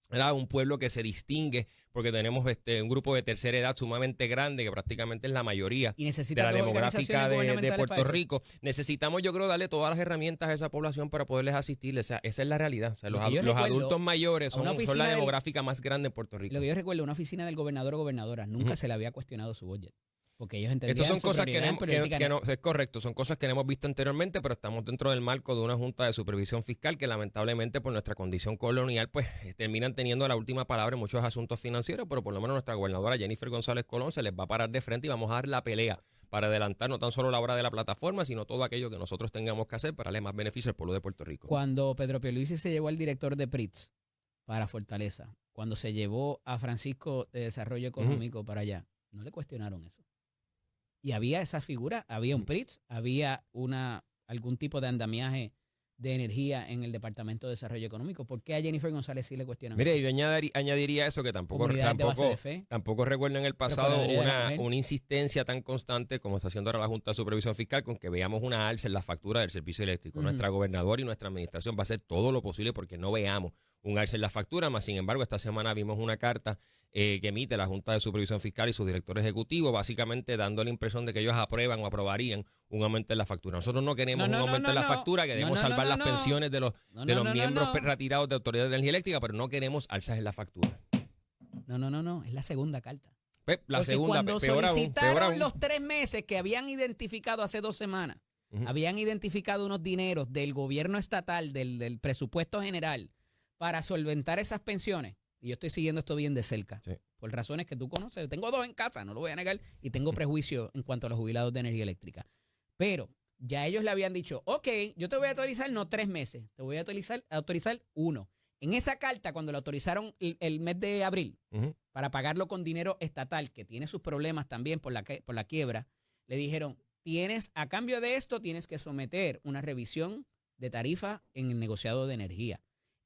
¿verdad?, un pueblo que se distingue porque tenemos un grupo de tercera edad sumamente grande, que prácticamente es la mayoría de la demográfica de Puerto Rico. Necesitamos, yo creo, darle todas las herramientas a esa población para poderles asistirles. O sea, esa es la realidad. O sea, los adultos mayores son la demográfica más grande en Puerto Rico. Lo que yo recuerdo, una oficina del gobernador o gobernadora nunca se le había cuestionado su budget. Porque ellos entendían Estas son cosas que no, es correcto, son cosas que no hemos visto anteriormente, pero estamos dentro del marco de una Junta de Supervisión Fiscal que lamentablemente por nuestra condición colonial pues terminan teniendo la última palabra en muchos asuntos financieros, pero por lo menos nuestra gobernadora Jennifer González Colón se les va a parar de frente y vamos a dar la pelea para adelantar no tan solo la obra de la plataforma, sino todo aquello que nosotros tengamos que hacer para darle más beneficio al pueblo de Puerto Rico. Cuando Pedro Pierluisi se llevó al director de PRITS para Fortaleza, cuando se llevó a Francisco de Desarrollo Económico para allá, no le cuestionaron eso. Y había esa figura, había un PRITS, había algún tipo de andamiaje de energía en el Departamento de Desarrollo Económico. ¿Por qué a Jennifer González sí le cuestionan? Mire, yo añadiría eso, que tampoco recuerdo en el pasado una insistencia tan constante como está haciendo ahora la Junta de Supervisión Fiscal con que veamos una alza en la factura del servicio eléctrico. Nuestra gobernadora y nuestra administración va a hacer todo lo posible porque no veamos un alza en la factura, más sin embargo esta semana vimos una carta que emite la Junta de Supervisión Fiscal y su director ejecutivo, básicamente dando la impresión de que ellos aprueban o aprobarían un aumento en la factura. Nosotros no queremos un aumento en la factura, queremos salvar las pensiones de los miembros retirados de Autoridad de Energía Eléctrica, pero no queremos alzas en la factura. No, es la segunda carta. La segunda, cuando solicitaron los 3 meses que habían identificado hace 2 semanas, habían identificado unos dineros del gobierno estatal, del presupuesto general, para solventar esas pensiones. y yo estoy siguiendo esto bien de cerca, Sí. por razones que tú conoces. Tengo 2 en casa, no lo voy a negar, y tengo prejuicio en cuanto a los jubilados de energía eléctrica. Pero ya ellos le habían dicho, ok, yo te voy a autorizar no 3 meses, te voy a autorizar 1. En esa carta, cuando la autorizaron el mes de abril, Ujú. para pagarlo con dinero estatal, que tiene sus problemas también por la quiebra, le dijeron, a cambio de esto, tienes que someter una revisión de tarifa en el negociado de energía.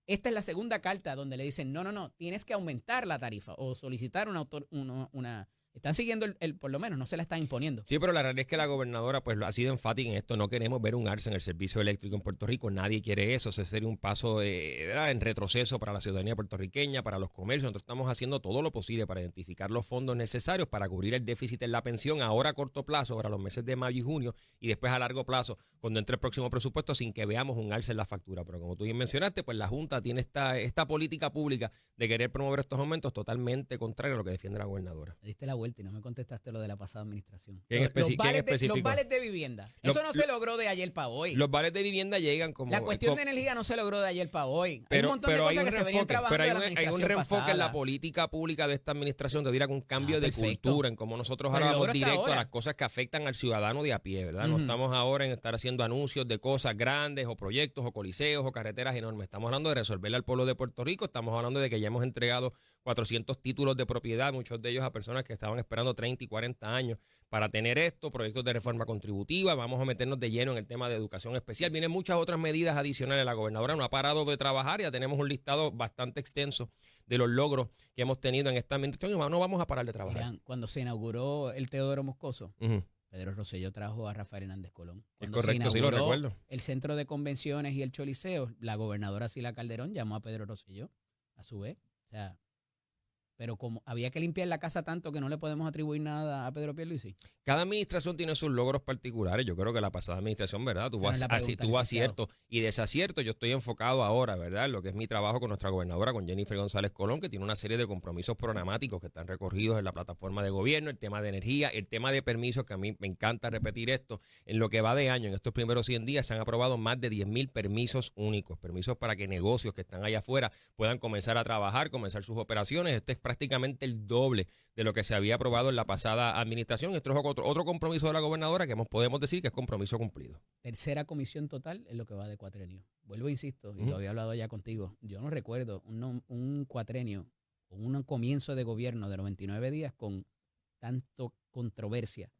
Esta es la segunda carta donde le dicen, no, tienes que aumentar la tarifa o solicitar una. Están siguiendo por lo menos, no se la están imponiendo. Sí, pero la realidad es que la gobernadora pues ha sido enfática en esto. No queremos ver un alza en el servicio eléctrico en Puerto Rico. Nadie quiere eso. Ese sería un paso en retroceso para la ciudadanía puertorriqueña, para los comercios. Nosotros estamos haciendo todo lo posible para identificar los fondos necesarios para cubrir el déficit en la pensión ahora a corto plazo, para los meses de mayo y junio, y después a largo plazo, cuando entre el próximo presupuesto, sin que veamos un alza en la factura. Pero como tú bien mencionaste, pues la Junta tiene esta política pública de querer promover estos aumentos totalmente contrario a lo que defiende la gobernadora. Le diste la vuelta y no me contestaste lo de la pasada administración. ¿Quién específico? Los vales de vivienda. Los- Eso no se logró de ayer para hoy. Los vales de vivienda llegan como... La cuestión de energía no se logró de ayer para hoy. Pero, hay un montón de cosas que se venían trabajando pero de la hay un administración reenfoque en la pasada. política pública de esta administración, te dirá, con un cambio de perfecto. cultura, en cómo nosotros Pero ahora el vamos logro está directo a ahora. las cosas que afectan al ciudadano de a pie, ¿verdad? No Ujú. estamos ahora en estar haciendo anuncios de cosas grandes o proyectos o coliseos o carreteras enormes. Estamos hablando de resolverle al pueblo de Puerto Rico, estamos hablando de que ya hemos entregado 400 títulos de propiedad, muchos de ellos a personas que estaban esperando 30 y 40 años para tener esto, proyectos de reforma contributiva, vamos a meternos de lleno en el tema de educación especial. Vienen muchas otras medidas adicionales. La gobernadora no ha parado de trabajar, ya tenemos un listado bastante extenso de los logros que hemos tenido en esta administración y no vamos a parar de trabajar. Irán, cuando se inauguró el Teodoro Moscoso, Ujú. Pedro Rosselló trajo a Rafael Hernández Colón. Es Cuando correcto, se sí lo inauguró recuerdo. el centro de convenciones y el Choliseo, la gobernadora Sila Calderón llamó a Pedro Rosselló, a su vez. O sea, pero como había que limpiar la casa tanto que no le podemos atribuir nada a Pedro Pierluisi. Cada administración tiene sus logros particulares. Yo creo que la pasada administración, ¿verdad? Esa no es la pregunta, Tuvo licenciado. aciertos y desaciertos. Yo estoy enfocado ahora, ¿verdad? En lo que es mi trabajo con nuestra gobernadora, con Jennifer González Colón, que tiene una serie de compromisos programáticos que están recorridos en la plataforma de gobierno, el tema de energía, el tema de permisos, que a mí me encanta repetir esto. En lo que va de año, en estos primeros 100 días, se han aprobado más de 10,000 permisos únicos, permisos para que negocios que están allá afuera puedan comenzar a trabajar, comenzar sus operaciones. Este es prácticamente el doble de lo que se había aprobado en la pasada administración. Esto es otro compromiso de la gobernadora que podemos decir que es compromiso cumplido. Tercera comisión total es lo que va de cuatrenio. Vuelvo, insisto, y Ujú. lo había hablado ya contigo. Yo no recuerdo un cuatrenio o un comienzo de gobierno de 99 días con tanto controversia.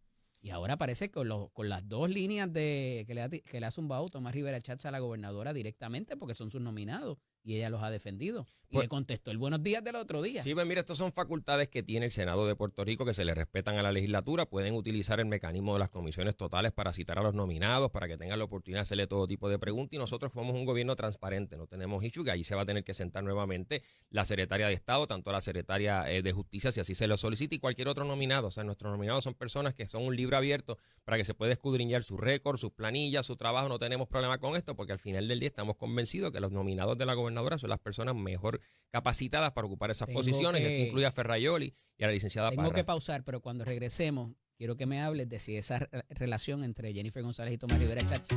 Y ahora parece que con las 2 líneas que le ha zumbado Tomás Rivera Chatz a la gobernadora directamente, porque son sus nominados, y ella los ha defendido. Y Pues- le contestó el buenos días del otro día. Sí, pues mira, estas son facultades que tiene el Senado de Puerto Rico que se le respetan a la legislatura. Pueden utilizar el mecanismo de las comisiones totales para citar a los nominados, para que tengan la oportunidad de hacerle todo tipo de preguntas. Y nosotros somos un gobierno transparente, no tenemos issue, que ahí se va a tener que sentar nuevamente la secretaria de Estado, tanto la secretaria de Justicia, si así se lo solicita, y cualquier otro nominado. O sea, nuestros nominados son personas que son un libro abierto para que se pueda escudriñar su récord, sus planillas, su trabajo. No tenemos problema con esto, porque al final del día estamos convencidos que los nominados de la gobernadora son las personas mejor capacitadas para ocupar esas Tengo posiciones. que- Esto incluye a Ferrayoli y a la licenciada Tengo Parra. que pausar, pero cuando regresemos, quiero que me hables de si esa relación entre Jennifer González y Tomás Rivera Chatz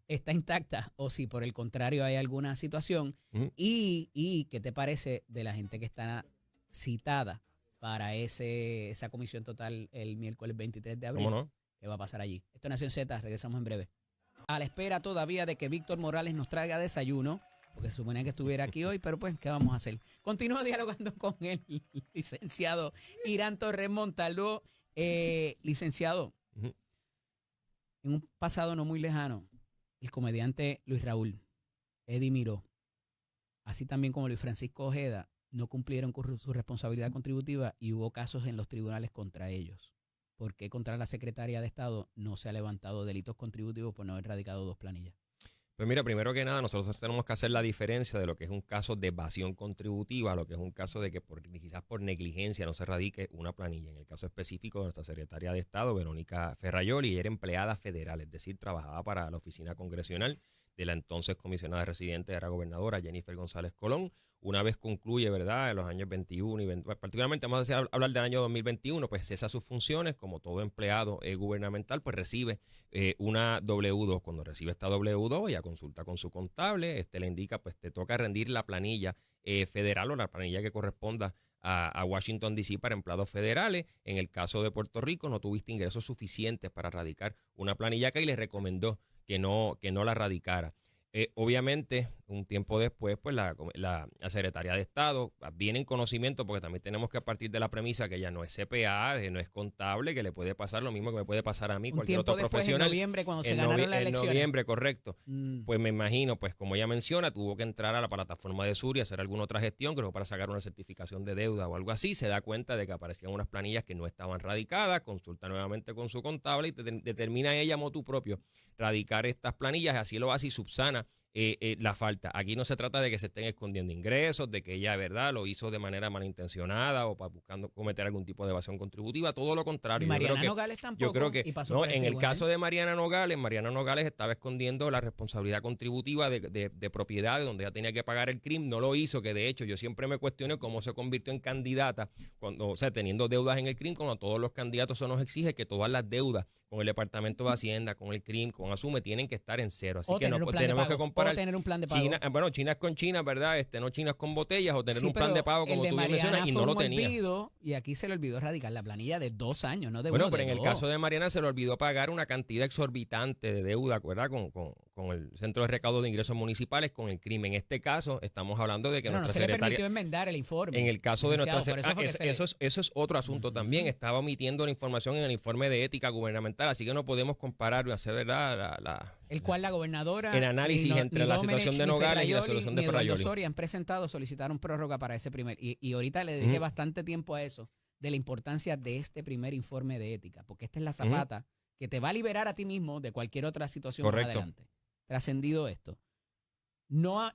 está intacta, o si por el contrario hay alguna situación. Ujú. Y qué te parece de la gente que está citada para esa comisión total el miércoles 23 de abril. ¿Cómo no? ¿Qué va a pasar allí? Esto es Nación Z, regresamos en breve. A la espera todavía de que Víctor Morales nos traiga desayuno, porque se suponía que estuviera aquí hoy, pero pues, ¿qué vamos a hacer? Continúo dialogando con el licenciado Irán Torres Montalvo. Licenciado, Ujú. en un pasado no muy lejano, el comediante Luis Raúl, Eddie Miró, así también como Luis Francisco Ojeda, no cumplieron con su responsabilidad contributiva y hubo casos en los tribunales contra ellos. ¿Por qué contra la secretaria de Estado no se ha levantado delitos contributivos por no haber radicado 2 planillas? Pues mira, primero que nada, nosotros tenemos que hacer la diferencia de lo que es un caso de evasión contributiva a lo que es un caso de que quizás por negligencia no se radique una planilla. En el caso específico de nuestra secretaria de Estado, Verónica Ferrayoli, ella era empleada federal, es decir, trabajaba para la oficina congresional de la entonces comisionada residente de la gobernadora Jennifer González Colón. Una vez concluye, ¿verdad?, en los años 21 y 20, particularmente vamos a hablar del año 2021, pues cesa sus funciones, como todo empleado gubernamental, pues recibe una W2. Cuando recibe esta W2, ella consulta con su contable, le indica, pues te toca rendir la planilla federal o la planilla que corresponda a Washington, D.C. para empleados federales. En el caso de Puerto Rico, no tuviste ingresos suficientes para radicar una planilla acá y le recomendó que no la radicara. Obviamente, un tiempo después, pues la Secretaría de Estado viene en conocimiento, porque también tenemos que partir de la premisa que ella no es CPA, no es contable, que le puede pasar lo mismo que me puede pasar a mí, cualquier otro profesional. En noviembre, cuando se ganaron las elecciones. En noviembre, correcto. Pues me imagino, pues como ella menciona, tuvo que entrar a la plataforma de Sur y hacer alguna otra gestión, creo que para sacar una certificación de deuda o algo así. Se da cuenta de que aparecían unas planillas que no estaban radicadas, consulta nuevamente con su contable y determina ella motu propio radicar estas planillas, así lo hace y subsana la falta. Aquí no se trata de que se estén escondiendo ingresos, de que ella, ¿verdad?, lo hizo de manera malintencionada o buscando cometer algún tipo de evasión contributiva, todo lo contrario. Y Mariana Nogales tampoco. Yo creo que no, en el caso de Mariana Nogales estaba escondiendo la responsabilidad contributiva de propiedades donde ella tenía que pagar el crimen, no lo hizo, que de hecho yo siempre me cuestiono cómo se convirtió en candidata, cuando, o sea, teniendo deudas en el crimen, cuando todos los candidatos se nos exige que todas las deudas con el Departamento de Hacienda, con el CRIM, con ASUME, tienen que estar en cero. Así que no tenemos que comparar. O tener un plan de pago. China es con China, ¿verdad? No China es con botellas, o tener un plan de pago, como tú bien mencionas, y no lo tenía. Y aquí se le olvidó radicar la planilla de 2 años, no de bueno, uno, pero de en el dos. caso de Mariana se le olvidó pagar una cantidad exorbitante de deuda, ¿verdad? Con el Centro de Recaudo de Ingresos Municipales, con el CRIM. En este caso, estamos hablando de que nuestra no se secretaria... le permitió enmendar el informe. En el caso de nuestra eso es otro asunto también. Estaba omitiendo la información en el informe de ética gubernamental, así que no podemos comparar, hacer, ¿verdad? El cual la gobernadora... El análisis entre la situación de Nogales y la situación de Ferrayoli. Soria han presentado, solicitaron prórroga para ese primer... Y ahorita le dediqué bastante tiempo a eso, de la importancia de este primer informe de ética, porque esta es la zapata que te va a liberar a ti mismo de cualquier otra situación más adelante. Trascendido esto, no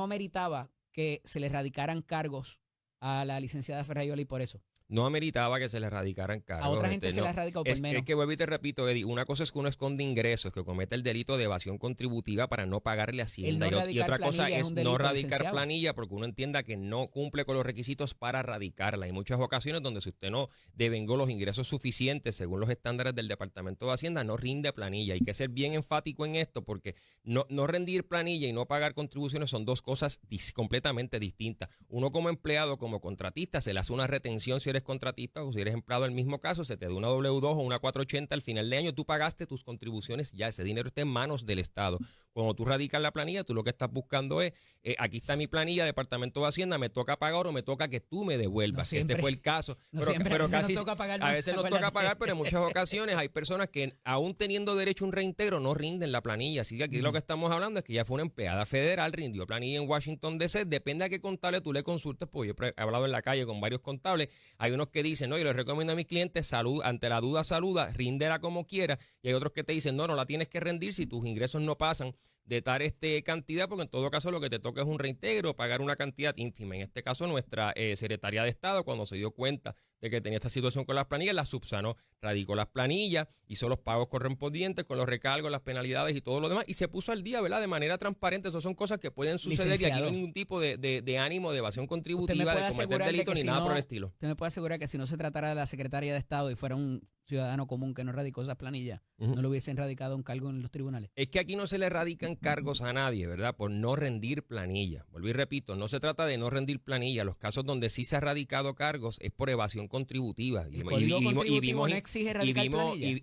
ameritaba que se le radicaran cargos a la licenciada Ferrayoli por eso. No ameritaba que se le radicaran cargos. A otra gente se le ha radicado por menos. Es que vuelvo y te repito, Eddie, una cosa es que uno esconde ingresos, que comete el delito de evasión contributiva para no pagarle a Hacienda. Y otra cosa es no radicar planilla porque uno entienda que no cumple con los requisitos para radicarla. Hay muchas ocasiones donde si usted no devengó los ingresos suficientes según los estándares del Departamento de Hacienda, no rinde planilla. Hay que ser bien enfático en esto porque no rendir planilla y no pagar contribuciones son dos cosas completamente distintas. Uno como empleado, como contratista, se le hace una retención si eres contratista o si eres empleado en el mismo caso, se te da una W2 o una 480 al final de año, tú pagaste tus contribuciones, ya ese dinero está en manos del Estado. Cuando tú radicas la planilla, tú lo que estás buscando es, aquí está mi planilla, Departamento de Hacienda, me toca pagar o me toca que tú me devuelvas. Este fue el caso. Pero casi a veces nos toca pagar, pero en muchas ocasiones hay personas que aún teniendo derecho a un reintegro no rinden la planilla. Así que aquí lo que estamos hablando es que ya fue una empleada federal, rindió planilla en Washington D.C., depende a qué contable tú le consultes, pues yo he hablado en la calle con varios contables, hay unos que dicen, no, yo les recomiendo a mis clientes, ante la duda saluda, ríndela como quiera, y hay otros que te dicen, no la tienes que rendir si tus ingresos no pasan de tal cantidad, porque en todo caso lo que te toca es un reintegro, pagar una cantidad ínfima. En este caso, nuestra Secretaría de Estado, cuando se dio cuenta de que tenía esta situación con las planillas, las subsanó, radicó las planillas, hizo los pagos correspondientes con los recargos, las penalidades y todo lo demás, y se puso al día, ¿verdad? De manera transparente. Esas son cosas que pueden suceder y aquí no hay ningún tipo de ánimo de evasión contributiva, de cometer delito ni nada por el estilo. Usted me puede asegurar que si no se tratara de la Secretaría de Estado y fuera un ciudadano común que no radicó esas planillas, no le hubiesen radicado un cargo en los tribunales. Es que aquí no se le radican cargos a nadie, ¿verdad? Por no rendir planilla. Volví y repito, no se trata de no rendir planilla. Los casos donde sí se ha radicado cargos es por evasión contributiva. El Código Contributivo no exige radicar planilla.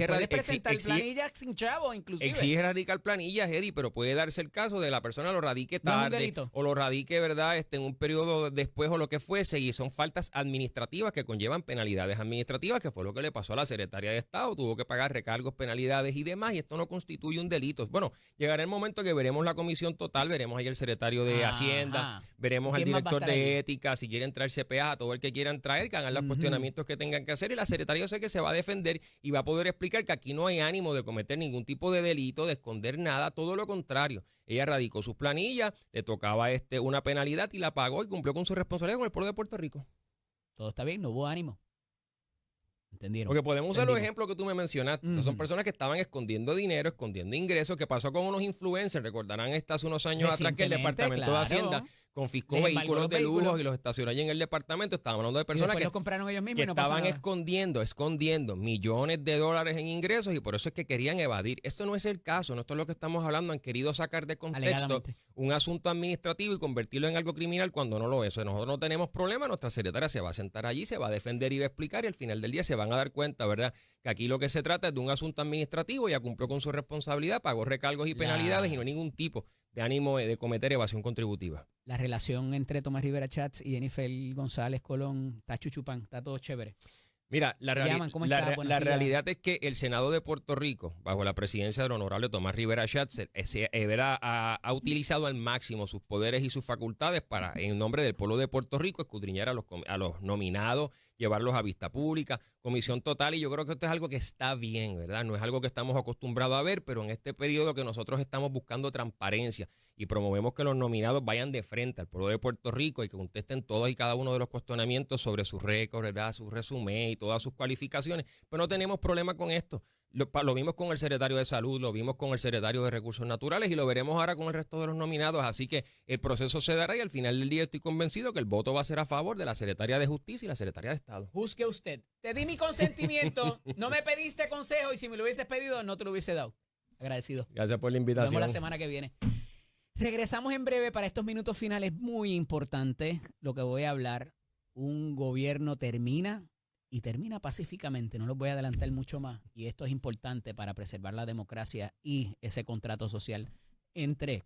Puedes presentar planillas sin chavo, inclusive. Exige radicar planillas, Eddie, pero puede darse el caso de la persona lo radique tarde o lo radique, ¿verdad? En un periodo después o lo que fuese, y son faltas administrativas que conllevan penalidades administrativas, que fue lo que le pasó a la Secretaría de Estado. Tuvo que pagar recargos, penalidades y demás, y esto no constituye un delito. Bueno, llegará el momento que veremos la comisión total, veremos ahí el secretario de Hacienda, veremos al director de ética, si quieren traer CPA, a todo el que quieran traer, que hagan los cuestionamientos que tengan que hacer, y la secretaria sé que se va a defender y va a poder explicar que aquí no hay ánimo de cometer ningún tipo de delito, de esconder nada, todo lo contrario. Ella radicó sus planillas, le tocaba una penalidad y la pagó y cumplió con su responsabilidad con el pueblo de Puerto Rico. Todo está bien, no hubo ánimo. ¿Entendieron? Porque podemos usar los Entendido. ejemplos que tú me mencionaste. Son Ujú. personas que estaban escondiendo dinero, escondiendo ingresos. ¿Qué pasó con unos influencers? Recordarán hace unos años atrás que el Recientemente, Departamento de claro. Hacienda confiscó Les embargó vehículos los de lujo vehículos. y los estacionó allí en el departamento. Estábamos hablando de Y personas después que los compraron ellos mismos que y no pasó estaban nada. escondiendo millones de dólares en ingresos y por eso es que querían evadir. Esto no es el caso, no esto es lo que estamos hablando. Han querido sacar de contexto Alegadamente. un asunto administrativo y convertirlo en algo criminal cuando no lo es. O sea, nosotros no tenemos problema, nuestra secretaria se va a sentar allí, se va a defender y va a explicar y al final del día se van a dar cuenta, ¿verdad? Que aquí lo que se trata es de un asunto administrativo, ya cumplió con su responsabilidad, pagó recargos y penalidades y no hay ningún tipo de ánimo de cometer evasión contributiva. La relación entre Tomás Rivera Chats y Jennifer González Colón está chuchupán, está todo chévere. Mira, Llaman, ¿cómo está? Buenos la días. realidad es que el Senado de Puerto Rico, bajo la presidencia del honorable Tomás Rivera Schatz, ha utilizado al máximo sus poderes y sus facultades para, en nombre del pueblo de Puerto Rico, escudriñar a los nominados, llevarlos a vista pública, comisión total, y yo creo que esto es algo que está bien, ¿verdad? No es algo que estamos acostumbrados a ver, pero en este periodo que nosotros estamos buscando transparencia y promovemos que los nominados vayan de frente al pueblo de Puerto Rico y que contesten todos y cada uno de los cuestionamientos sobre su récord, ¿verdad? Su resumen y todas sus cualificaciones, pero no tenemos problema con esto. Lo vimos con el secretario de Salud, lo vimos con el secretario de Recursos Naturales y lo veremos ahora con el resto de los nominados. Así que el proceso se dará y al final del día estoy convencido que el voto va a ser a favor de la secretaria de Justicia y la secretaria de Estado. Juzgue usted. Te di mi consentimiento, no me pediste consejo y si me lo hubieses pedido no te lo hubiese dado. Agradecido. Gracias por la Nos invitación. vemos la semana que viene. Regresamos en breve para estos minutos finales muy importantes. Lo que voy a hablar, un gobierno termina y termina pacíficamente. No los voy a adelantar mucho más. Y esto es importante para preservar la democracia y ese contrato social entre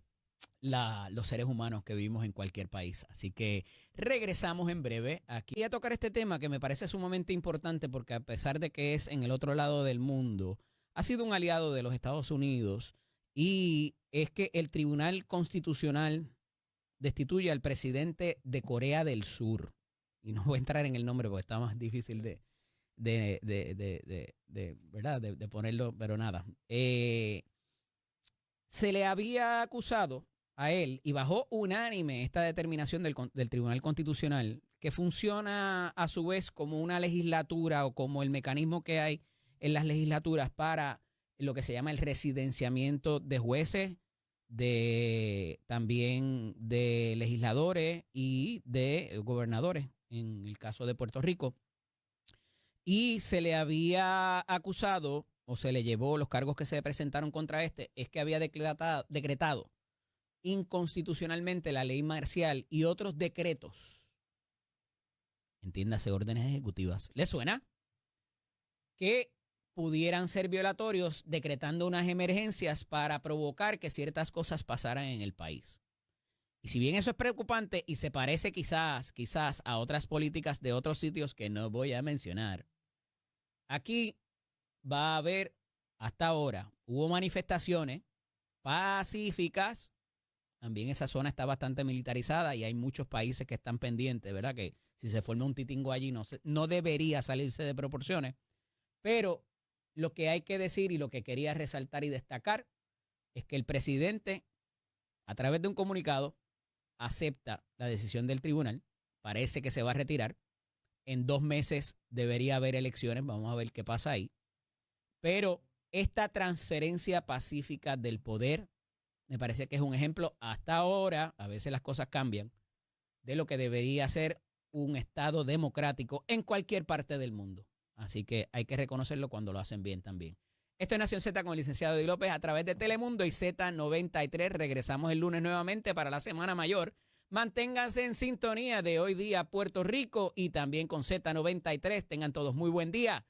los seres humanos que vivimos en cualquier país. Así que regresamos en breve. Aquí voy a tocar este tema que me parece sumamente importante porque a pesar de que es en el otro lado del mundo, ha sido un aliado de los Estados Unidos y es que el Tribunal Constitucional destituye al presidente de Corea del Sur. Y no voy a entrar en el nombre porque está más difícil ¿verdad? de ponerlo, pero nada. Se le había acusado a él y bajó unánime esta determinación del Tribunal Constitucional, que funciona a su vez como una legislatura o como el mecanismo que hay en las legislaturas para lo que se llama el residenciamiento de jueces, también de legisladores y de gobernadores, en el caso de Puerto Rico. Y se le había acusado, o se le llevó los cargos que se presentaron contra es que había decretado inconstitucionalmente la ley marcial y otros decretos, entiéndase, órdenes ejecutivas. ¿Le suena? Que pudieran ser violatorios decretando unas emergencias para provocar que ciertas cosas pasaran en el país. Y si bien eso es preocupante y se parece quizás a otras políticas de otros sitios que no voy a mencionar, aquí va a haber, hasta ahora, hubo manifestaciones pacíficas. También esa zona está bastante militarizada y hay muchos países que están pendientes, ¿verdad? Que si se forma un titingo allí no debería salirse de proporciones. Pero lo que hay que decir y lo que quería resaltar y destacar es que el presidente, a través de un comunicado, acepta la decisión del tribunal. Parece que se va a retirar. En 2 meses debería haber elecciones. Vamos a ver qué pasa ahí. Pero esta transferencia pacífica del poder me parece que es un ejemplo hasta ahora, a veces las cosas cambian, de lo que debería ser un Estado democrático en cualquier parte del mundo. Así que hay que reconocerlo cuando lo hacen bien también. Esto es Nación Z con el licenciado Eddie López a través de Telemundo y Z93. Regresamos el lunes nuevamente para la Semana Mayor. Manténganse en sintonía de Hoy Día Puerto Rico y también con Z93. Tengan todos muy buen día.